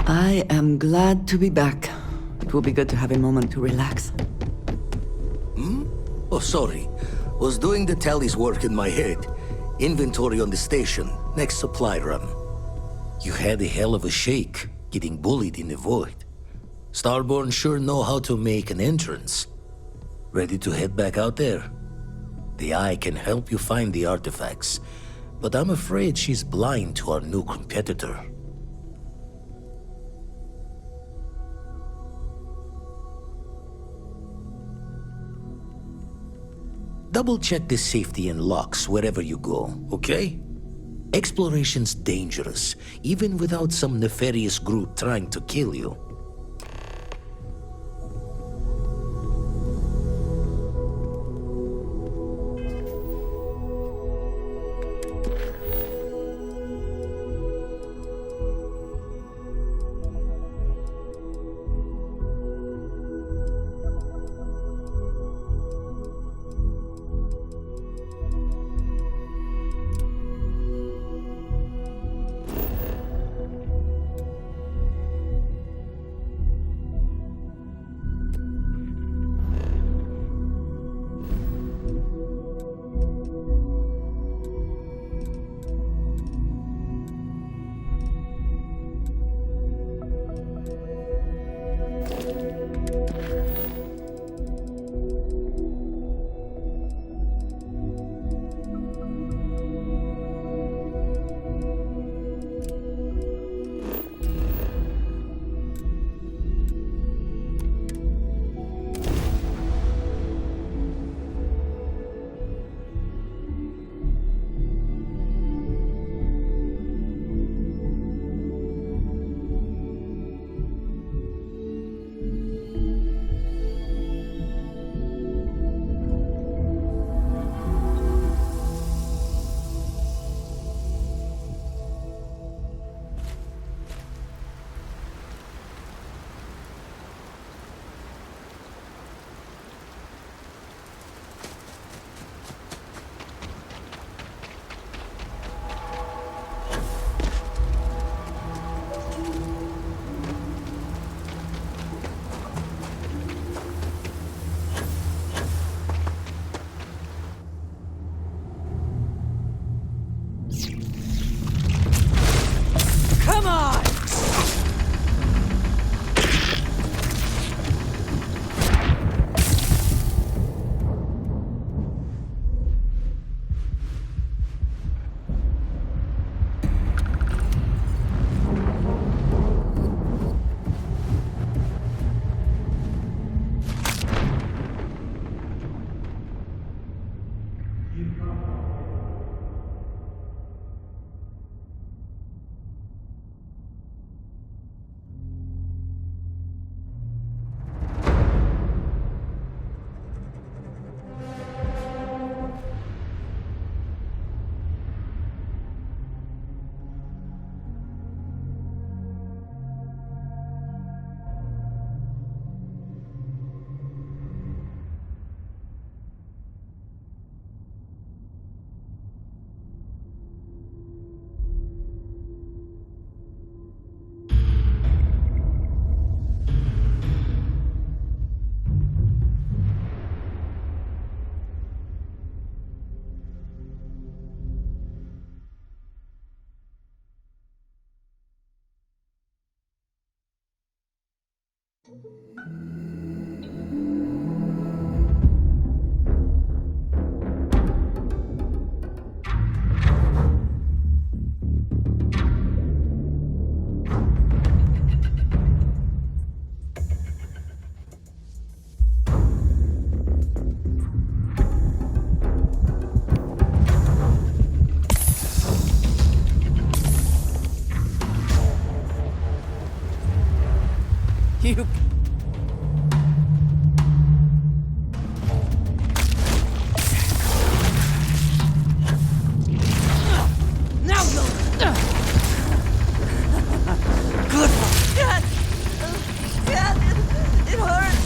I am glad to be back. It will be good to have a moment to relax. Hmm? Oh, sorry. Was doing the tallies work in my head. Inventory on the station, next supply run. You had a hell of a shake, getting bullied in the void. Starborn sure know how to make an entrance. Ready to head back out there? The Eye can help you find the artifacts, but I'm afraid she's blind to our new competitor. Double-check the safety and locks wherever you go, okay? Exploration's dangerous, even without some nefarious group trying to kill you. You... Now you'll... Good one. God! God, it hurts!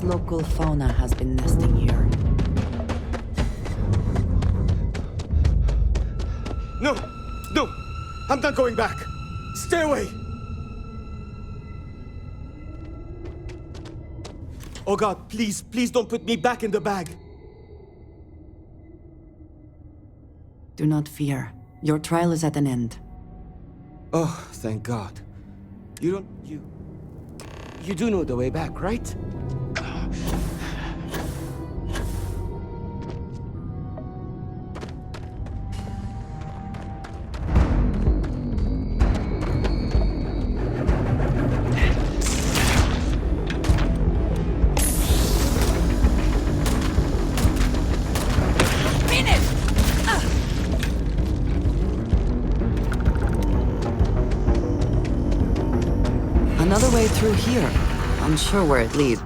Local fauna has been nesting here. No! No! I'm not going back! Stay away! Oh God, please, please don't put me back in the bag! Do not fear. Your trial is at an end. Oh, thank God. You do know the way back, right? Another way through here. Unsure where it leads.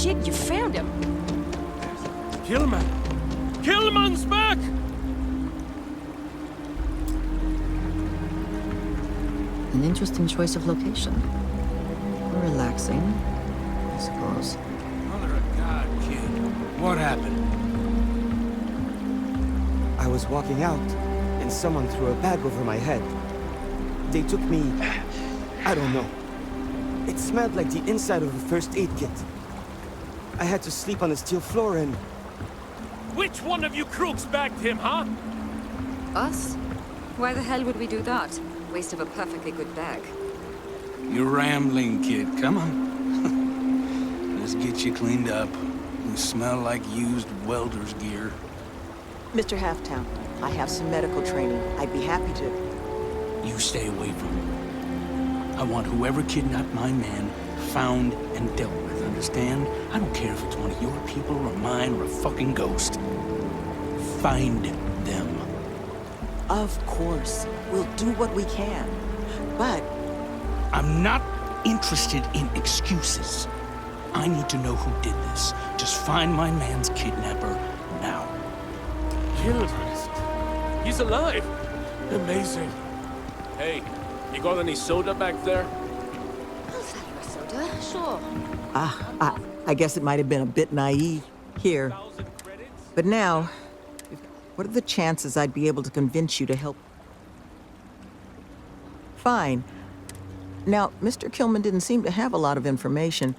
Kid, you found him. Killman! Killman's back! An interesting choice of location. Relaxing, I suppose. Mother of God, kid. What happened? I was walking out, and someone threw a bag over my head. They took me... I don't know. It smelled like the inside of a first aid kit. I had to sleep on the steel floor and... Which one of you crooks bagged him, huh? Us? Why the hell would we do that? Waste of a perfectly good bag. You're rambling, kid. Come on. Let's get you cleaned up. You smell like used welder's gear. Mr. Halftown, I have some medical training. I'd be happy to. You stay away from him. I want whoever kidnapped my man found and dealt with, understand? I don't care if it's one of your people or mine or a fucking ghost. Find them. Of course. We'll do what we can. But... I'm not interested in excuses. I need to know who did this. Just find my man's kidnapper now. Killed? He's alive. Amazing. Hey, you got any soda back there? I'll sell you a soda, sure. I guess it might have been a bit naive here. But now, what are the chances I'd be able to convince you to help? Fine. Now, Mr. Killman didn't seem to have a lot of information.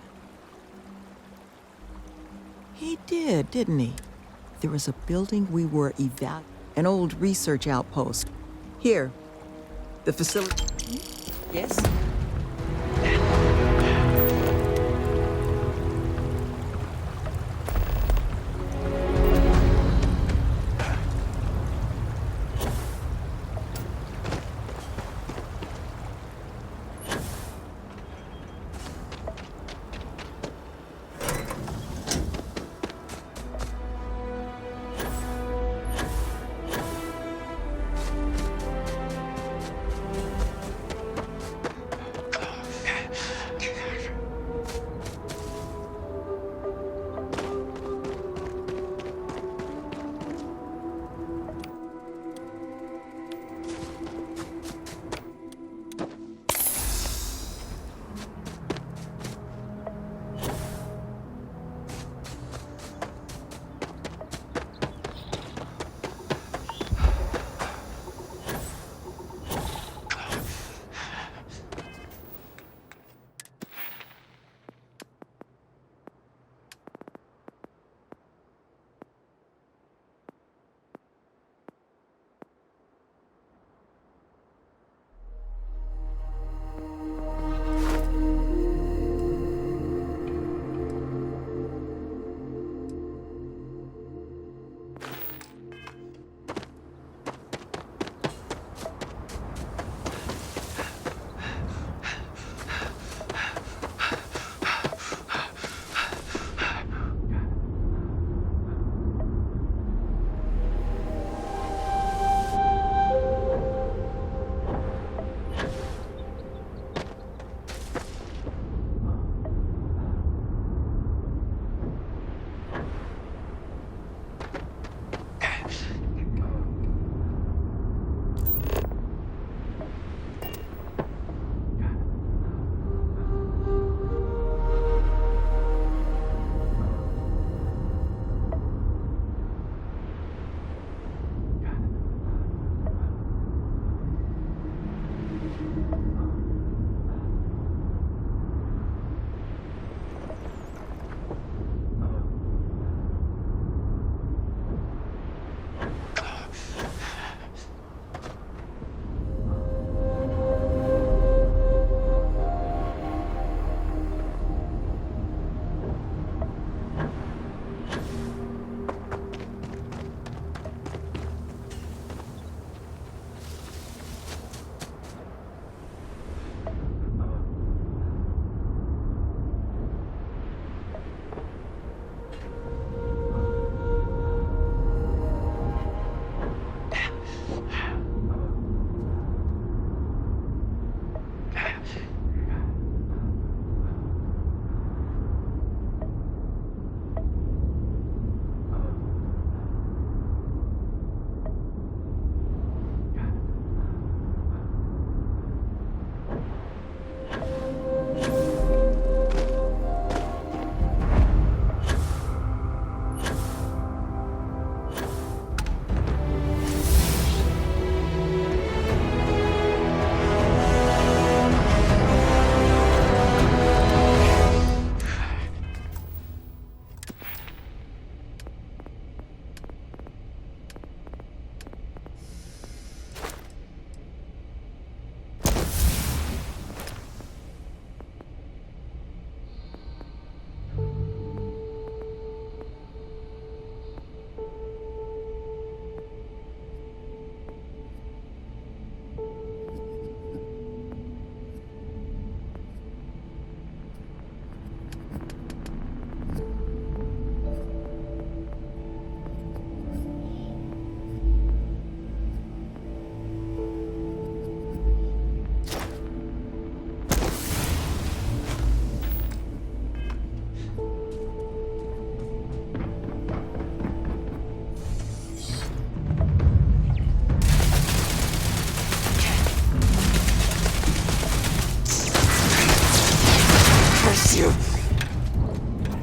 He did, didn't he? There was a building we were an old research outpost. Here, the facility... Yes?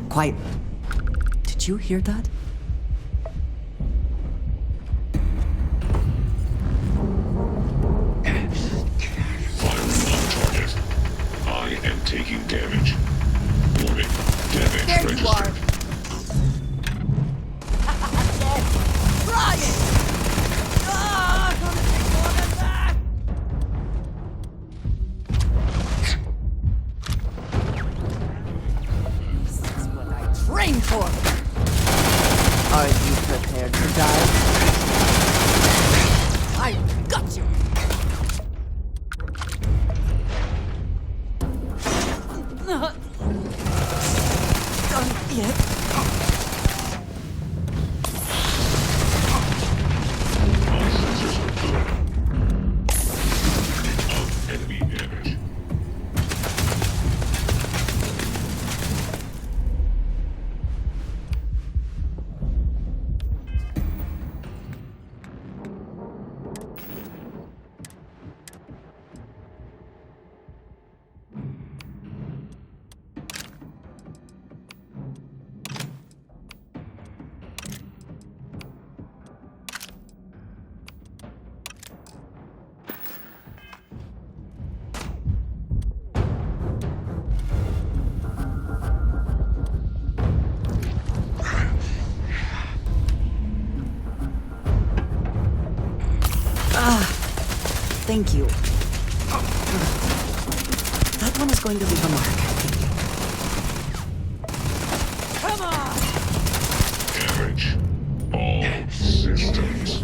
Quiet. Did you hear that? Firing on target. I am taking damage. Warning. Damage There registered. you are. Try it! Ah, gonna take more than that! This is what I trained for. Are you prepared to die? I got you. Not done yet. All sensors are good. Of enemy damage. Thank you. That one is going to leave a mark. Come on! Damage. All systems.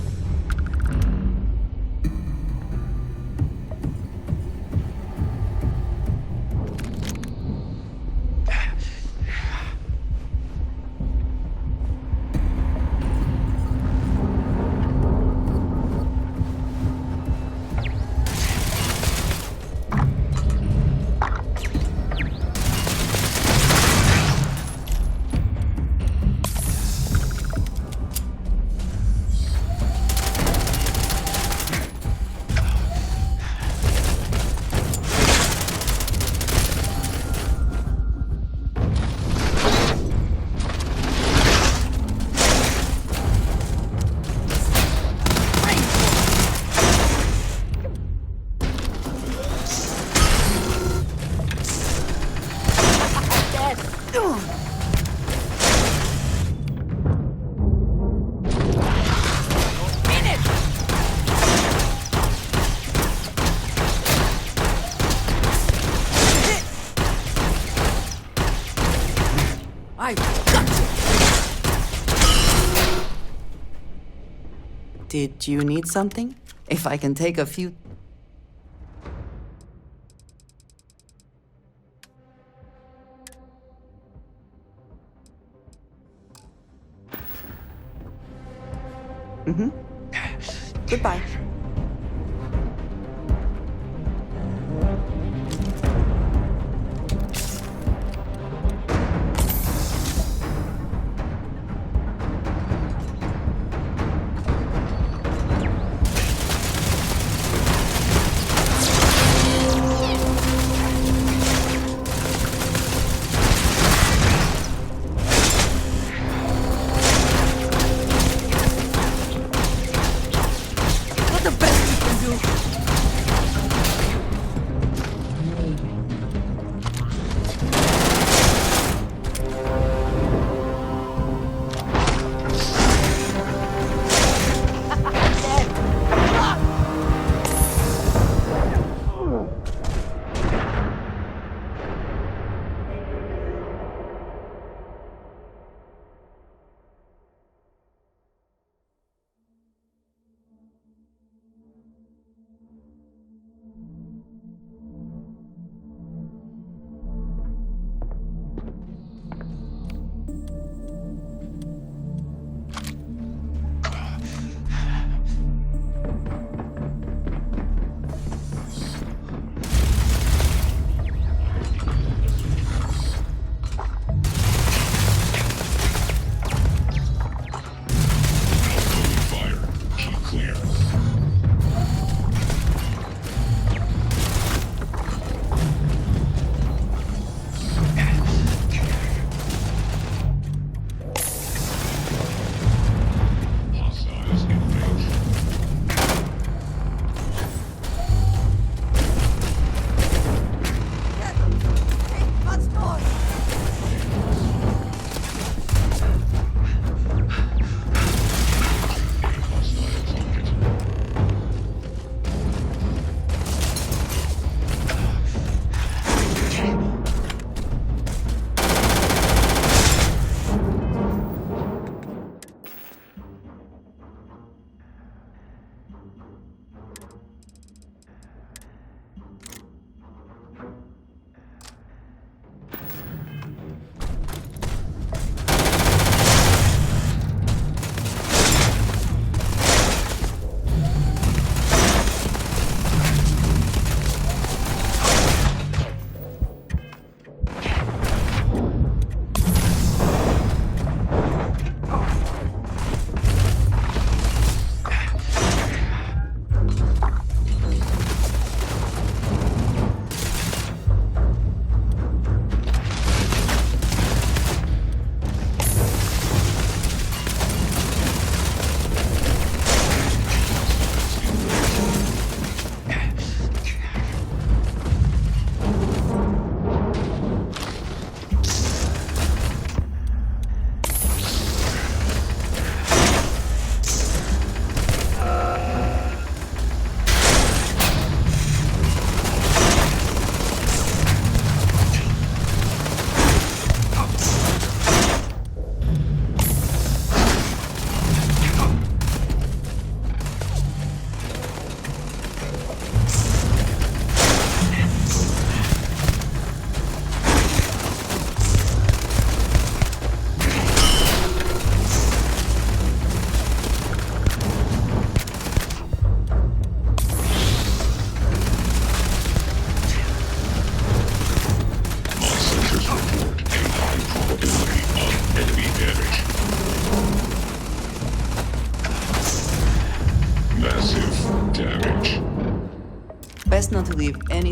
I got you. Did you need something? If I can take a few... Goodbye. What the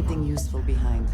anything useful behind.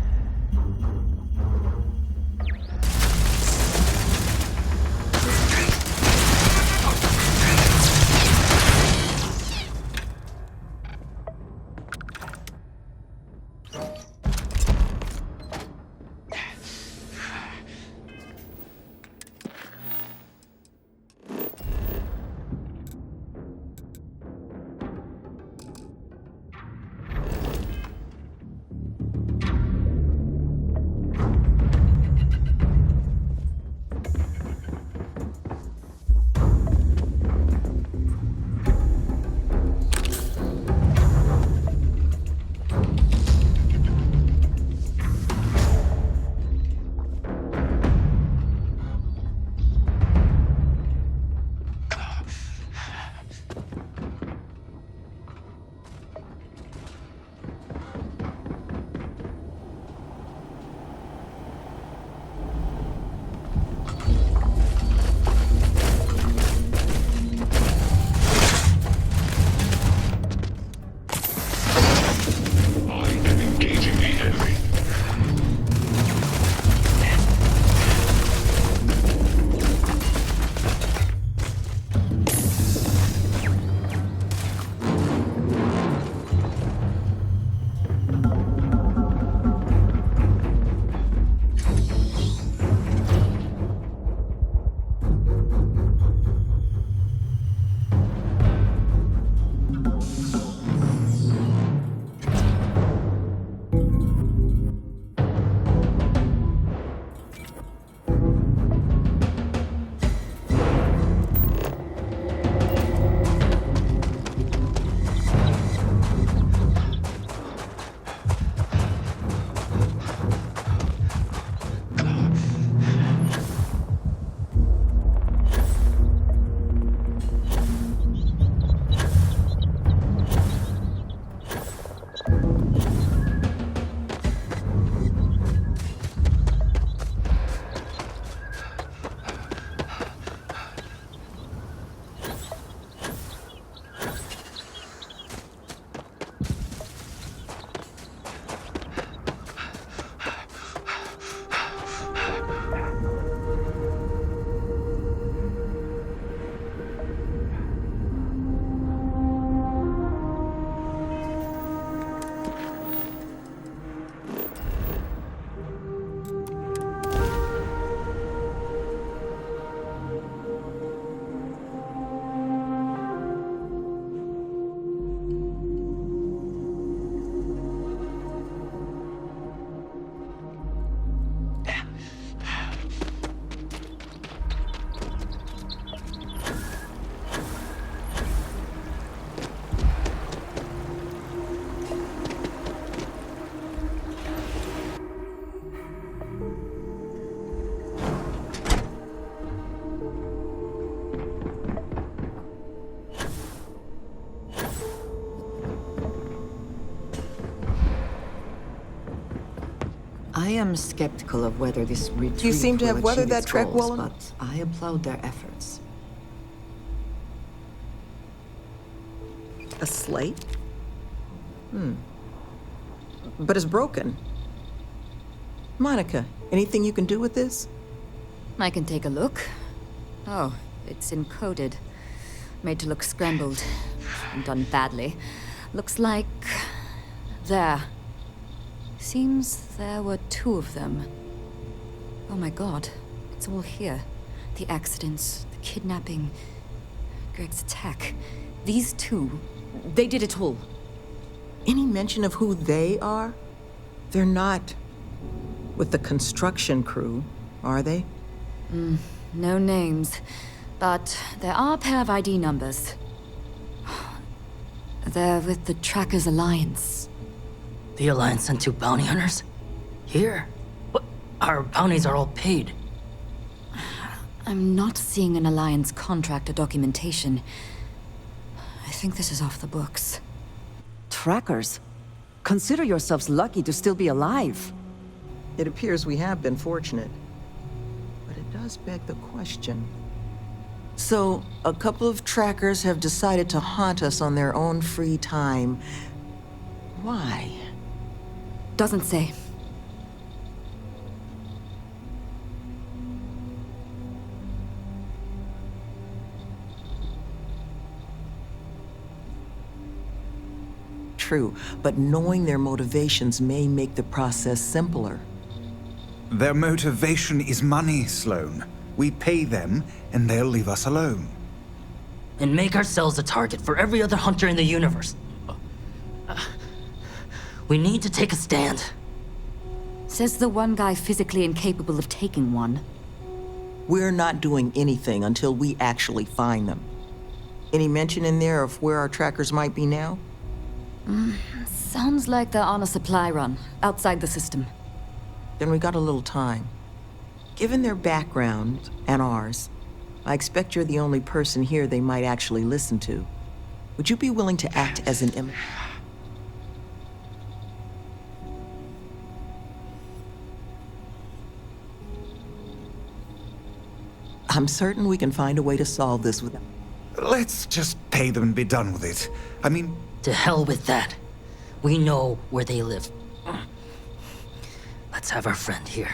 I am skeptical of whether this retreat You seem to will have weathered achieve its that trek goals, well enough. but I applaud their efforts. A slate? But it's broken. Monica, anything you can do with this? I can take a look. Oh, it's encoded. Made to look scrambled. And done badly. Looks like... there. Seems there were two of them. Oh my god. It's all here. The accidents, the kidnapping, Greg's attack. These two, they did it all. Any mention of who they are? They're not with the construction crew, are they? No names. But there are a pair of ID numbers. They're with the Trackers Alliance. The Alliance sent 2 bounty hunters? Here? What? Our bounties are all paid. I'm not seeing an Alliance contract or documentation. I think this is off the books. Trackers? Consider yourselves lucky to still be alive. It appears we have been fortunate. But it does beg the question. So, a couple of trackers have decided to haunt us on their own free time. Why? Doesn't say. True, but knowing their motivations may make the process simpler. Their motivation is money, Sloan. We pay them, and they'll leave us alone. And make ourselves a target for every other hunter in the universe. We need to take a stand. Says the one guy physically incapable of taking one. We're not doing anything until we actually find them. Any mention in there of where our trackers might be now? Sounds like they're on a supply run, outside the system. Then we got a little time. Given their background, and ours, I expect you're the only person here they might actually listen to. Would you be willing to act as an I'm certain we can find a way to solve this without... Let's just pay them and be done with it. I mean... To hell with that. We know where they live. Let's have our friend here.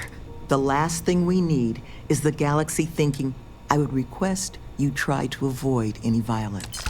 The last thing we need is the galaxy thinking, I would request you try to avoid any violence.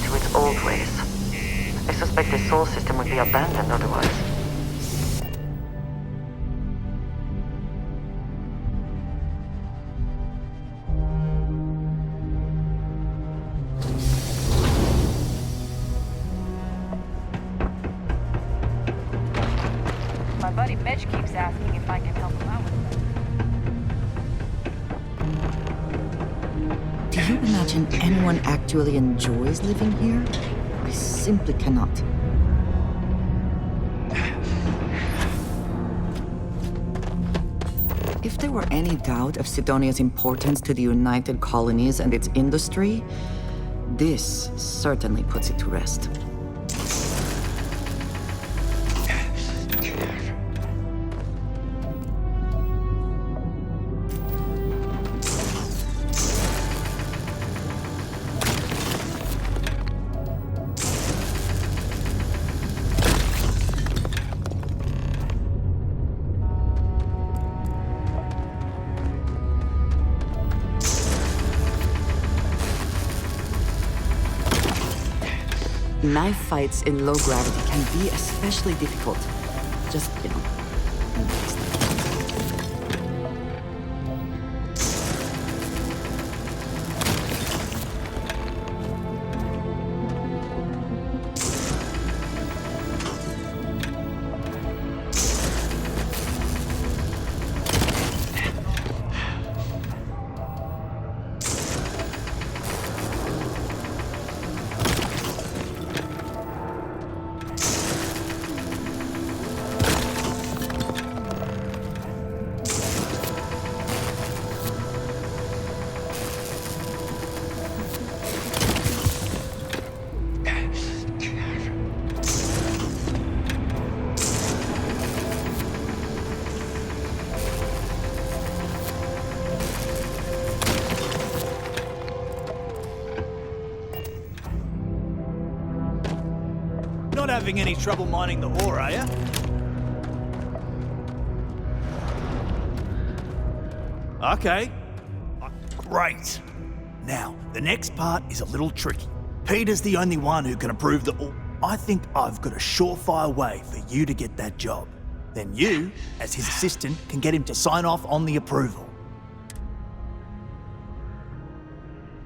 To its old ways. I suspect the soul system would be abandoned otherwise. My buddy Mitch keeps asking if I can help him out with Do you imagine anyone actually enjoys living here? I simply cannot. If there were any doubt of Sidonia's importance to the United Colonies and its industry, this certainly puts it to rest. Knife fights in low gravity can be especially difficult. Just, you know. Not having any trouble mining the ore, are you? Okay. Great. Now, the next part is a little tricky. Peter's the only one who can approve the ore. I think I've got a surefire way for you to get that job. Then you, as his assistant, can get him to sign off on the approval.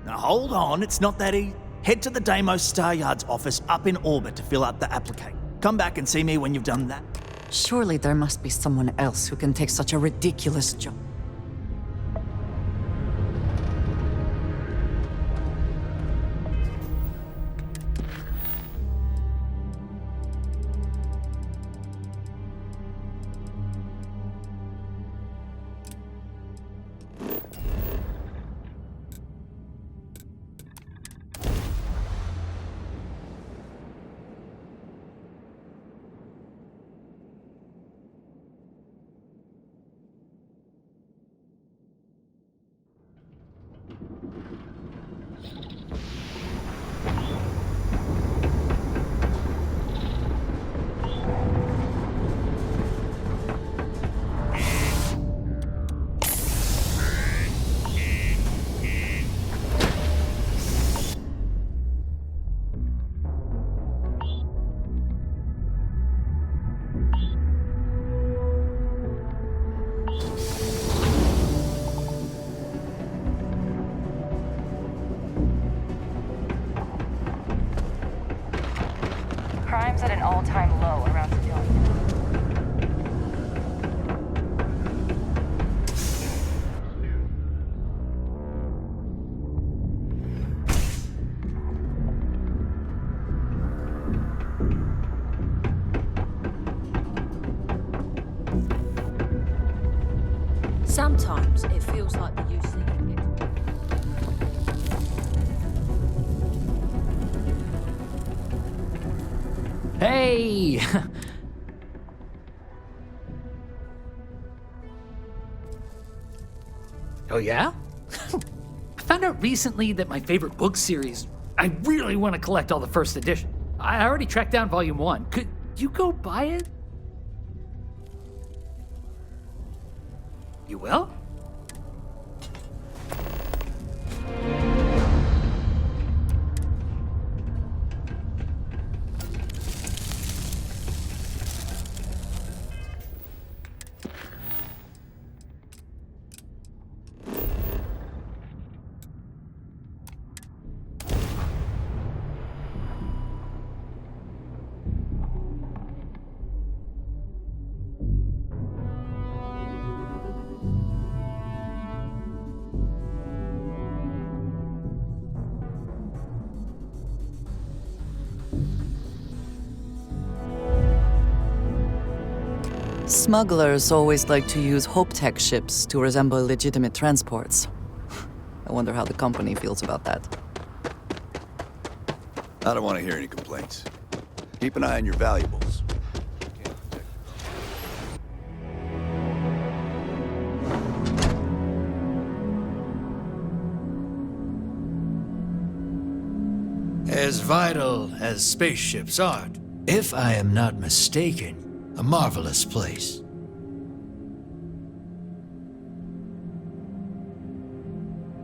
Now hold on, it's not that easy. Head to the Deimos Star Yard's office up in orbit to fill out the application. Come back and see me when you've done that. Surely there must be someone else who can take such a ridiculous job. Crime's at an all-time low around Sidonia. Sometimes it feels like the UC can get... Hey! Oh yeah? I found out recently that my favorite book series, I really want to collect all the first edition. I already tracked down volume 1. Could you go buy it? You will? Smugglers always like to use Hope-Tech ships to resemble legitimate transports. I wonder how the company feels about that. I don't want to hear any complaints. Keep an eye on your valuables. As vital as spaceships are, if I am not mistaken, a marvelous place.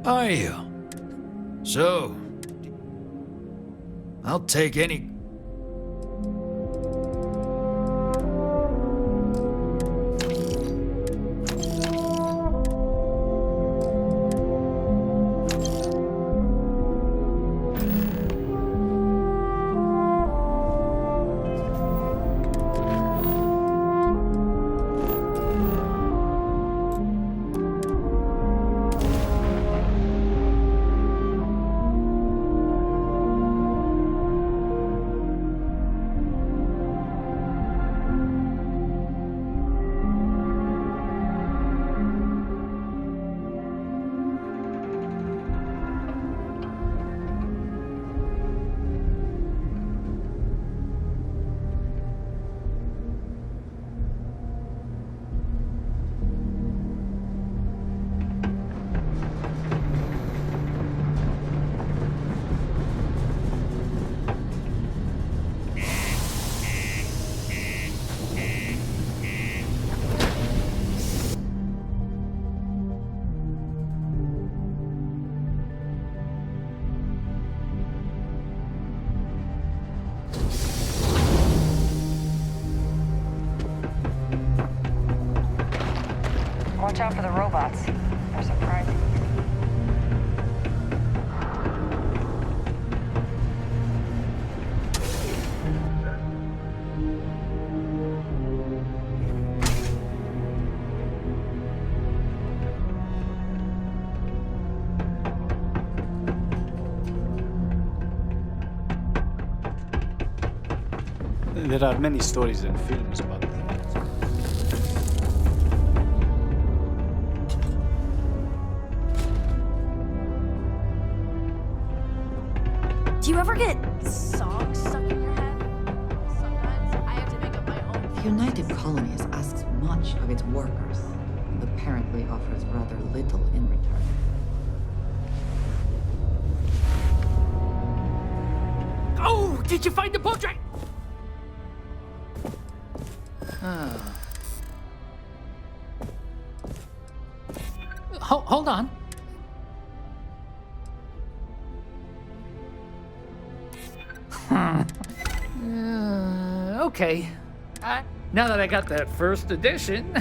Are you? So, I'll take any... Watch out for the robots. They're surprising. There are many stories and films about them. Do you ever get songs stuck in your head? Sometimes I have to make up my own. The United Colonies asks much of its workers, and apparently offers rather little in return. Oh, did you find the portrait? Hold on. Okay. Now that I got that first edition.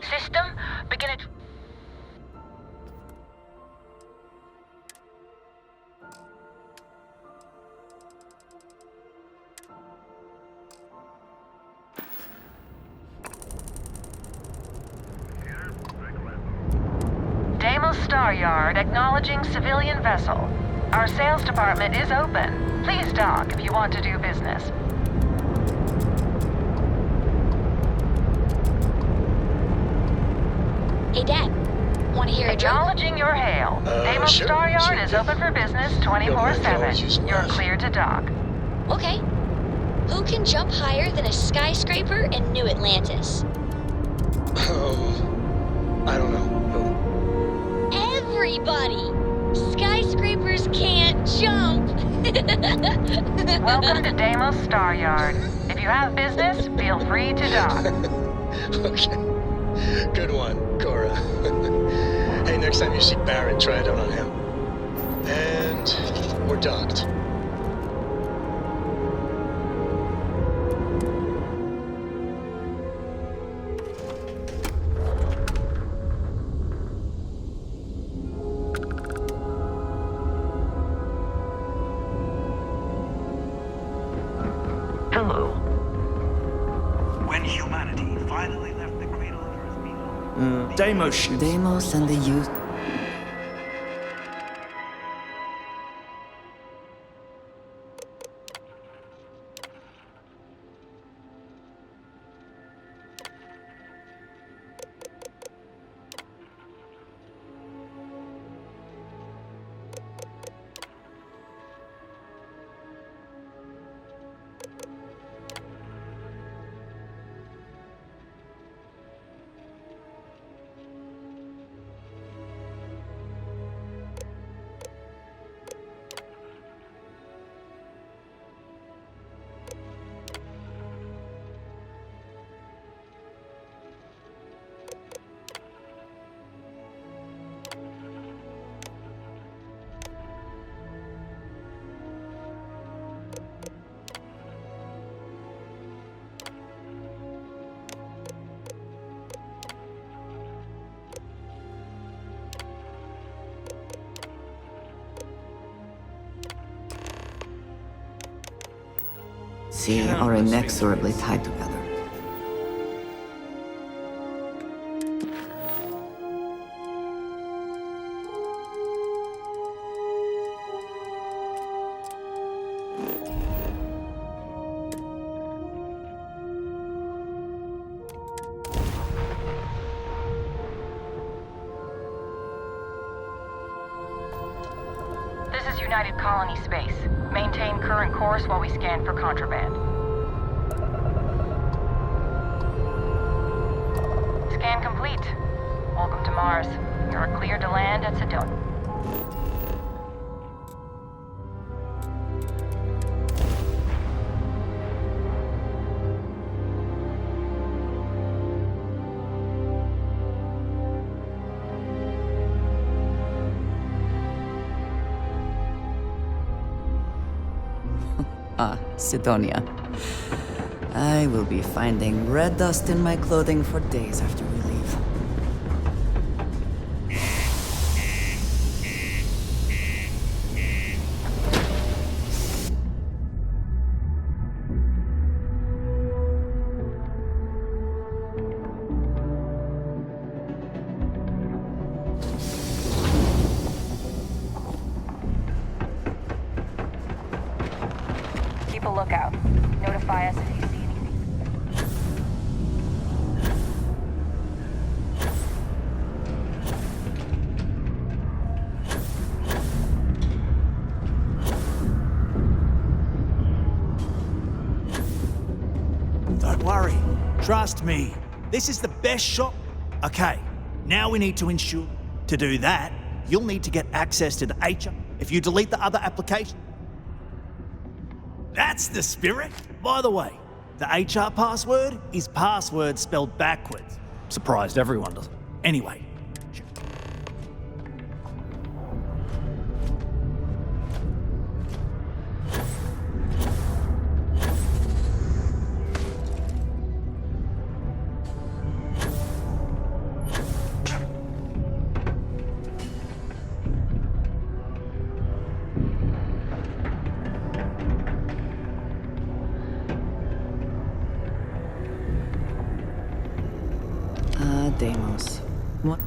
System, begin it. Deimos Star Yard, acknowledging civilian vessel. Our sales department is open. Please dock if you want to do business. Hey, Dad. Want to hear a joke? Acknowledging your hail. Deimos sure. Star Yard is open for business 24/7. You're clear to dock. Okay. Who can jump higher than a skyscraper in New Atlantis? I don't know. Everybody! Skyscrapers can't jump! Welcome to Deimos Star Yard. If you have business, feel free to dock. Okay. Good one, Cora. Hey, next time you see Barrett, try it out on him. And we're docked. Hello. When humanity finally left the cradle of Earth Deimos. Deimos and the youth. See, are inexorably tied together. This is United Colony Space. Maintain current course while we scan for contraband. Scan complete. Welcome to Mars. You're clear to land at Sedona. Sidonia. I will be finding red dust in my clothing for days after we leave. Keep a lookout. Notify us if you see anything. Don't worry. Trust me. This is the best shot. Okay, now we need to ensure. To do that, you'll need to get access to the ITA if you delete the other application. That's the spirit. By the way, the HR password is password spelled backwards. Surprised everyone does. Anyway. Deimos. What?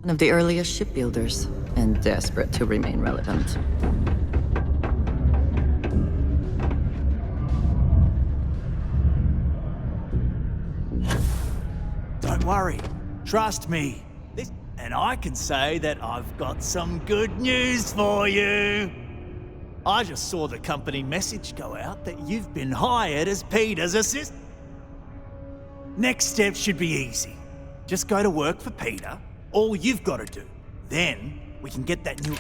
One of the earliest shipbuilders, and desperate to remain relevant. Don't worry. Trust me. And I can say that I've got some good news for you. I just saw the company message go out that you've been hired as Peter's assistant. Next step should be easy. Just go to work for Peter. All you've got to do. Then we can get that new...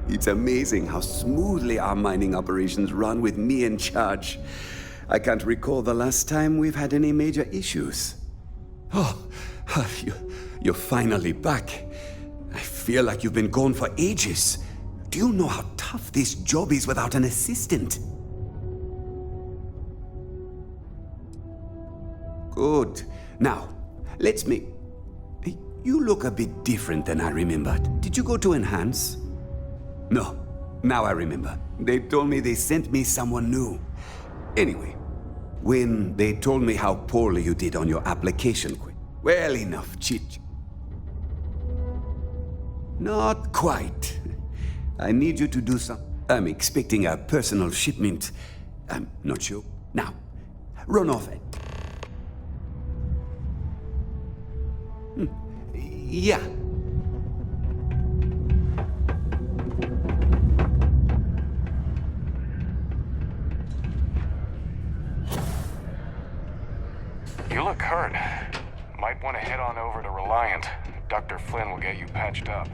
It's amazing how smoothly our mining operations run with me in charge. I can't recall the last time we've had any major issues. Oh, you're finally back. I feel like you've been gone for ages. Do you know how tough this job is without an assistant? Good. Now, let's make... You look a bit different than I remembered. Did you go to Enhance? No. Now I remember. They told me they sent me someone new. Anyway, when they told me how poorly you did on your application, well, enough chit. Not quite. I need you to do some... I'm expecting a personal shipment. I'm not sure. Now, run off it. Yeah. You look hurt. Might want to head on over to Reliant. Dr. Flynn will get you patched up.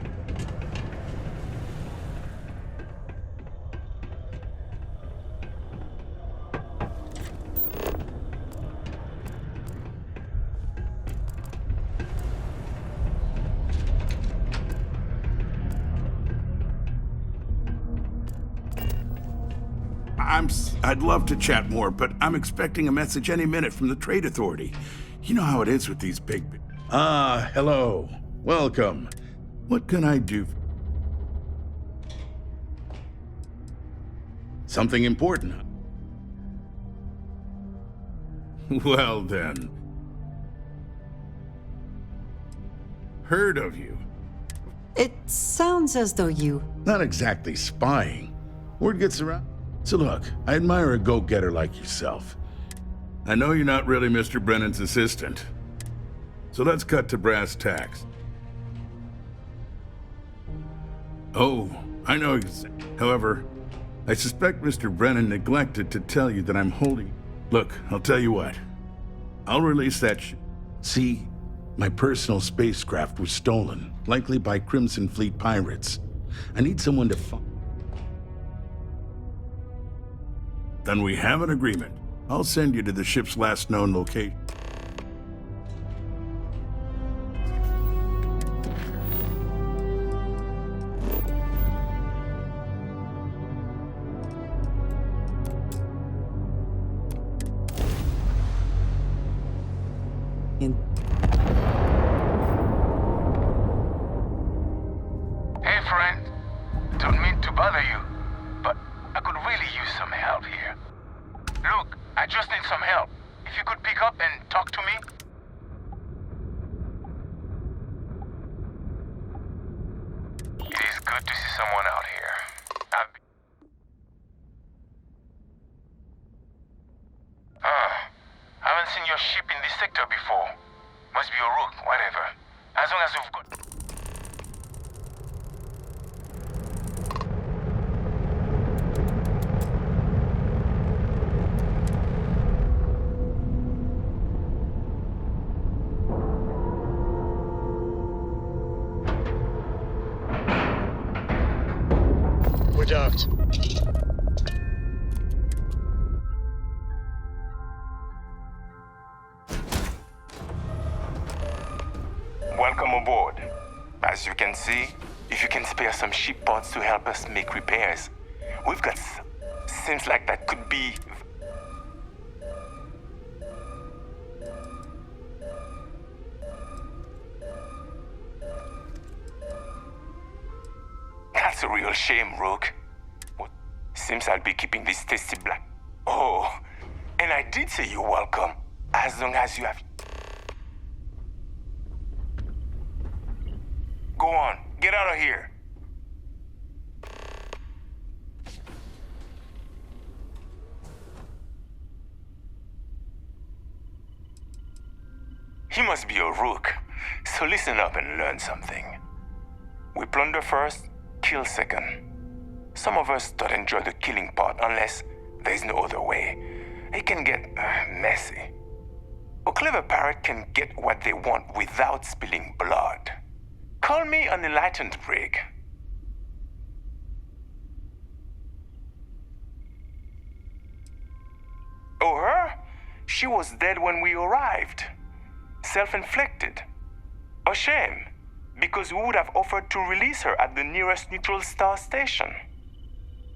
I'd love to chat more, but I'm expecting a message any minute from the Trade Authority. You know how it is with these big... hello. Welcome. What can I do? Something important? Well then. Heard of you. It sounds as though you... Not exactly spying. Word gets around. So look, I admire a go-getter like yourself. I know you're not really Mr. Brennan's assistant. So let's cut to brass tacks. Oh, I know. However, I suspect Mr. Brennan neglected to tell you that I'm holding... Look, I'll tell you what. I'll release that See, my personal spacecraft was stolen, likely by Crimson Fleet pirates. I need someone to find... Then we have an agreement. I'll send you to the ship's last known location. Hey, friend. Don't mean to bother you, but I could really use some help here. Look, I just need some help. If you could pick up and talk to me. It is good to see someone out here. Haven't seen your ship in this sector before. Must be a rook, whatever. As long as you've got... We're docked. Welcome aboard. As you can see, if you can spare some ship parts to help us make repairs, we've got Seems like that could be... That's a real shame, Rogue. What? Seems I'll be keeping this tasty black. Oh, and I did say you're welcome, as long as you have... Go on, get out of here. He must be a rook, so listen up and learn something. We plunder first, kill second. Some of us don't enjoy the killing part unless there's no other way. It can get messy. A clever pirate can get what they want without spilling blood. Call me an enlightened prig. Oh, her? She was dead when we arrived. Self-inflicted. A shame, because we would have offered to release her at the nearest neutral star station.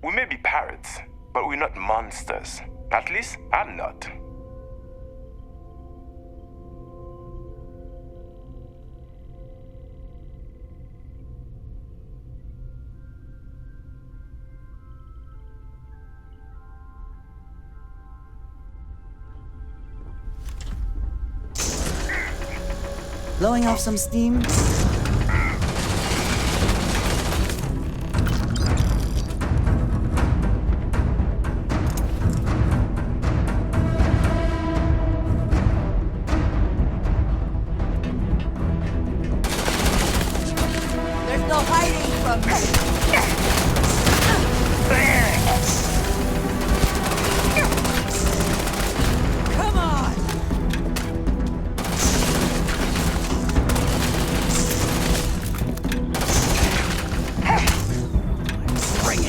We may be pirates, but we're not monsters. At least, I'm not. Blowing off some steam? There's no hiding from me. Come on! Bring it.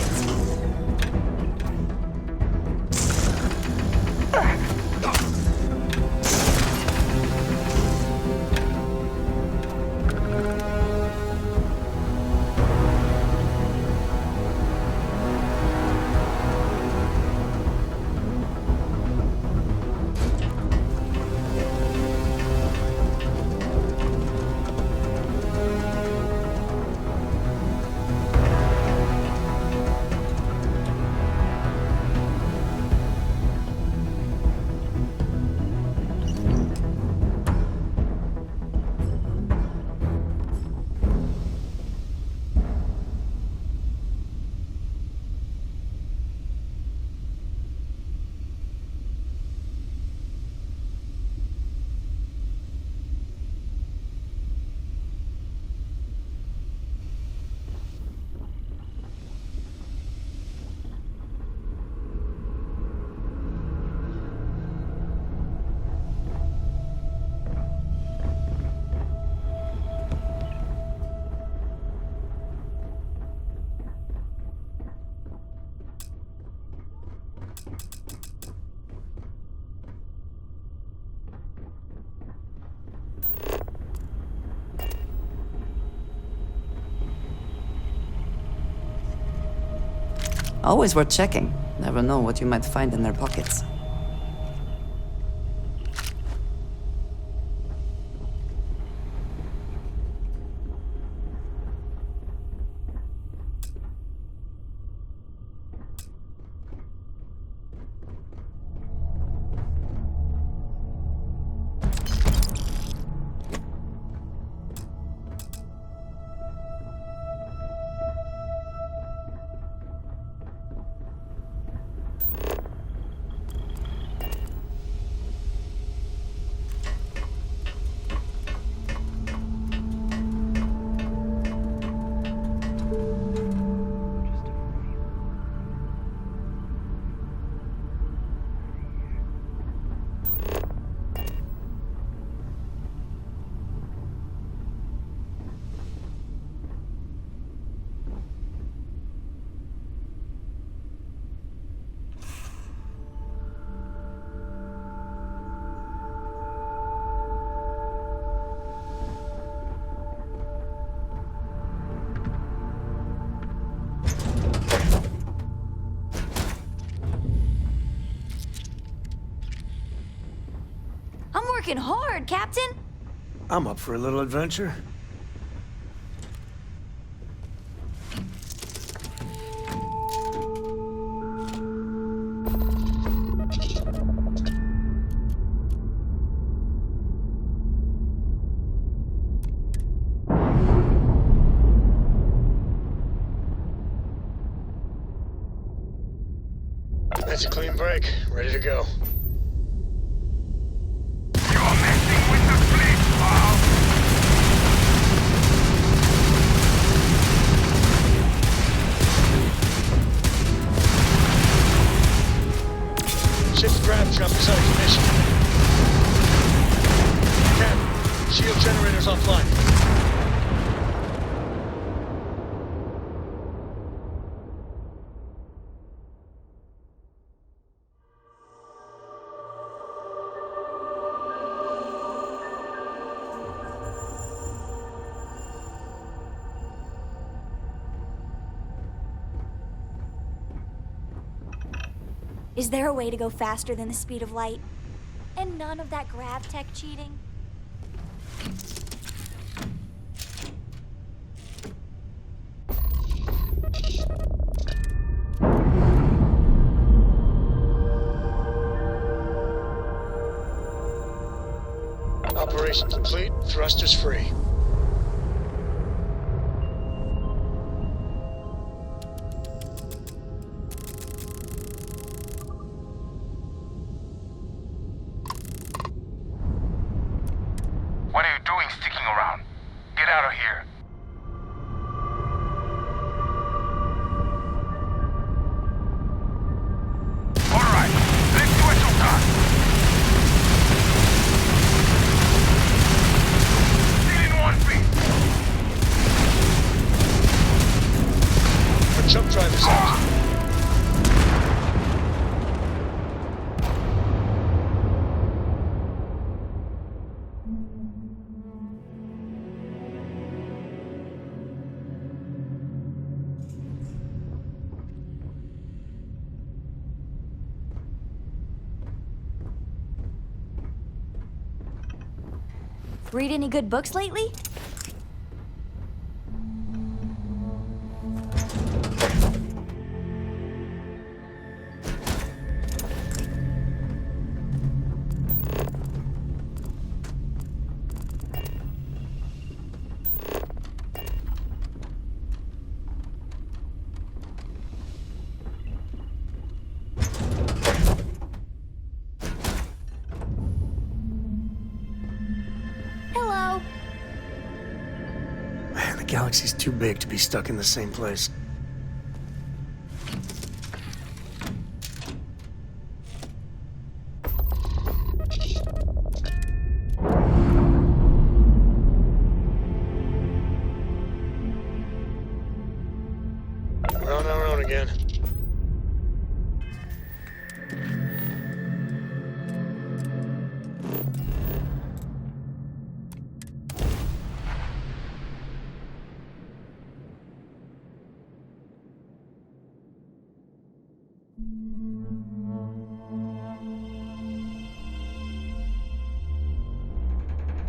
Always worth checking. Never know what you might find in their pockets. working hard, Captain. I'm up for a little adventure. That's a clean break. Ready to go. Shift grab jump is out of commission. Cap, shield generators offline. Is there a way to go faster than the speed of light? And none of that grav tech cheating? Operation complete. Thrusters free. What are you doing sticking around? Get out of here. All right, let's do what you got. Still in 1 feet. Our jump drive is out. Read any good books lately? Hello. Man, the galaxy's too big to be stuck in the same place. We're on our own again.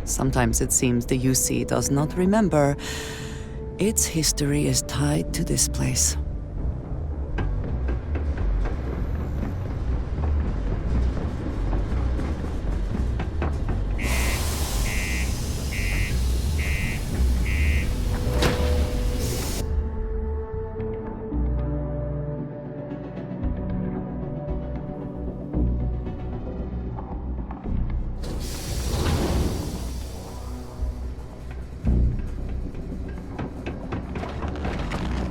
Sometimes it seems the UC does not remember. Its history is tied to this place.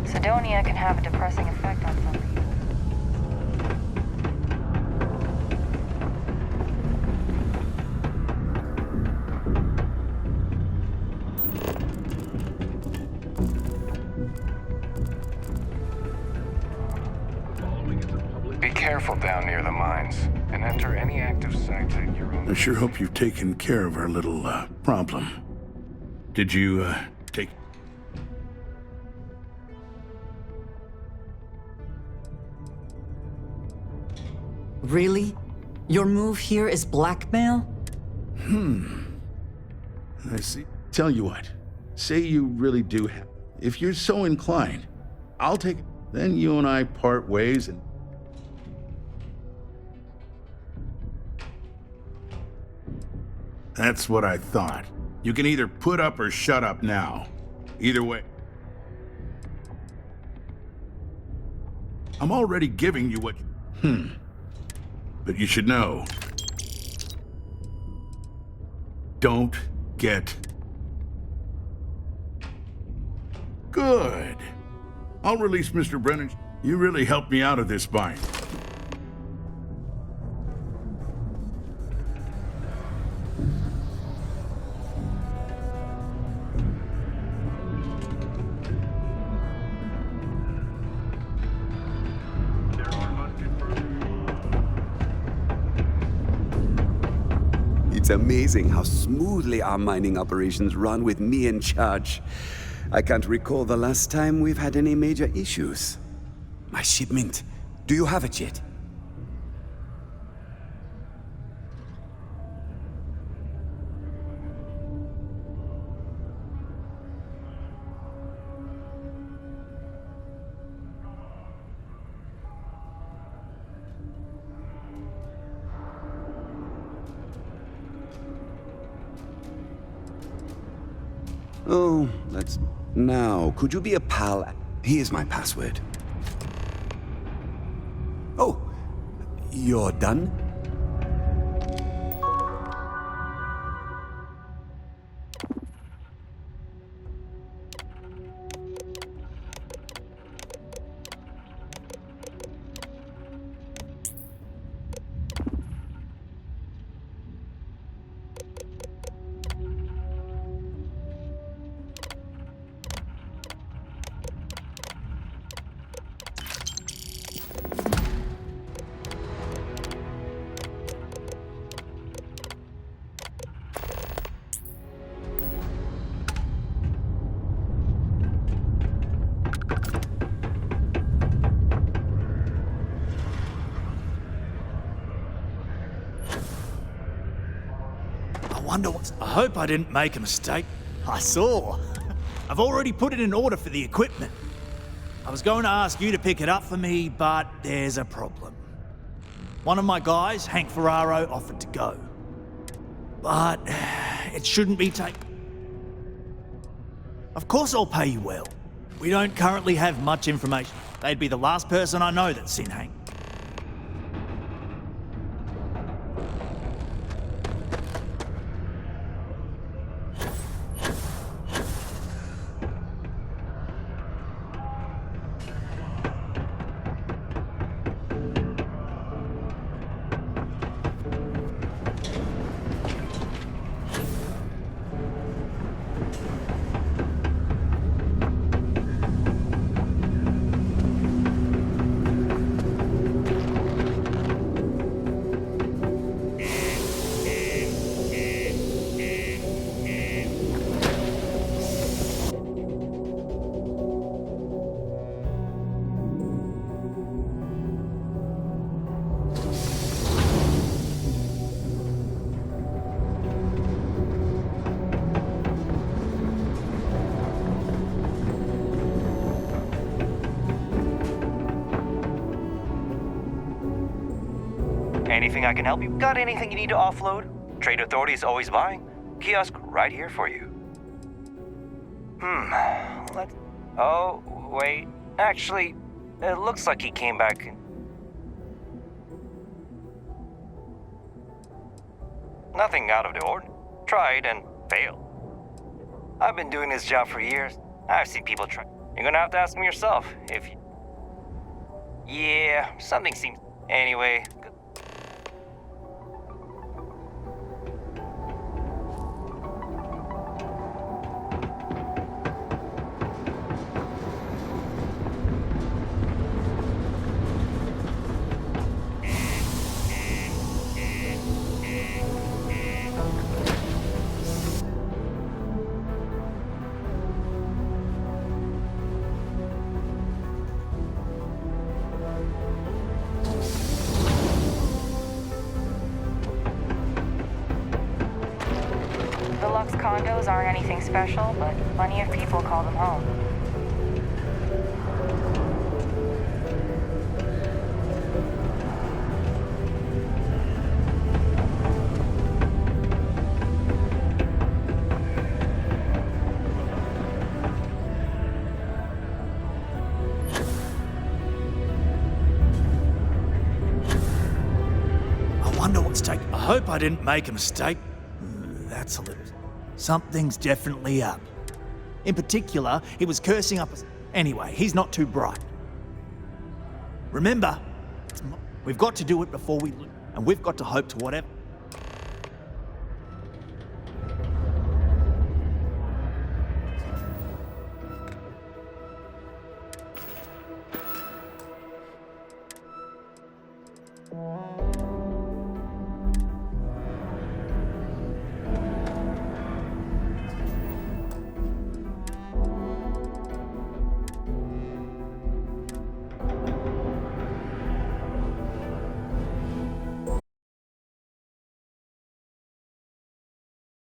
Sidonia can have a depressing effect on some people. Be careful down near the mines, and enter any active sites at your own... I sure hope you've taken care of our little, problem. Did you, take... Really? Your move here is blackmail? I see. Tell you what, say you really do have. If you're so inclined, I'll take it. Then you and I part ways and... That's what I thought. You can either put up or shut up now. Either way. I'm already giving you what... But you should know. Don't get... Good. I'll release Mr. Brennan. You really helped me out of this bind. It's amazing how smoothly our mining operations run with me in charge. I can't recall the last time we've had any major issues. My shipment. Do you have it yet? Oh, that's... Now, could you be a pal? Here's my password. Oh, you're done? I hope I didn't make a mistake. I saw. I've already put it in order for the equipment. I was going to ask you to pick it up for me, but there's a problem. One of my guys, Hank Ferraro, offered to go. But it shouldn't be taken. Of course I'll pay you well. We don't currently have much information. They'd be the last person I know that's seen Hank. Anything I can help you? Got anything you need to offload? Trade Authority is always buying. Kiosk right here for you. Oh, wait. Actually, it looks like he came back. Nothing out of the ordinary. Tried and failed. I've been doing this job for years. I've seen people try. You're gonna have to ask me yourself if you... Yeah, something seems... Anyway... condos aren't anything special, but plenty of people call them home. I hope I didn't make a mistake. That's a little... Something's definitely up. In particular, he was cursing up... Anyway, he's not too bright. Remember, we've got to do it before we... And we've got to hope to whatever...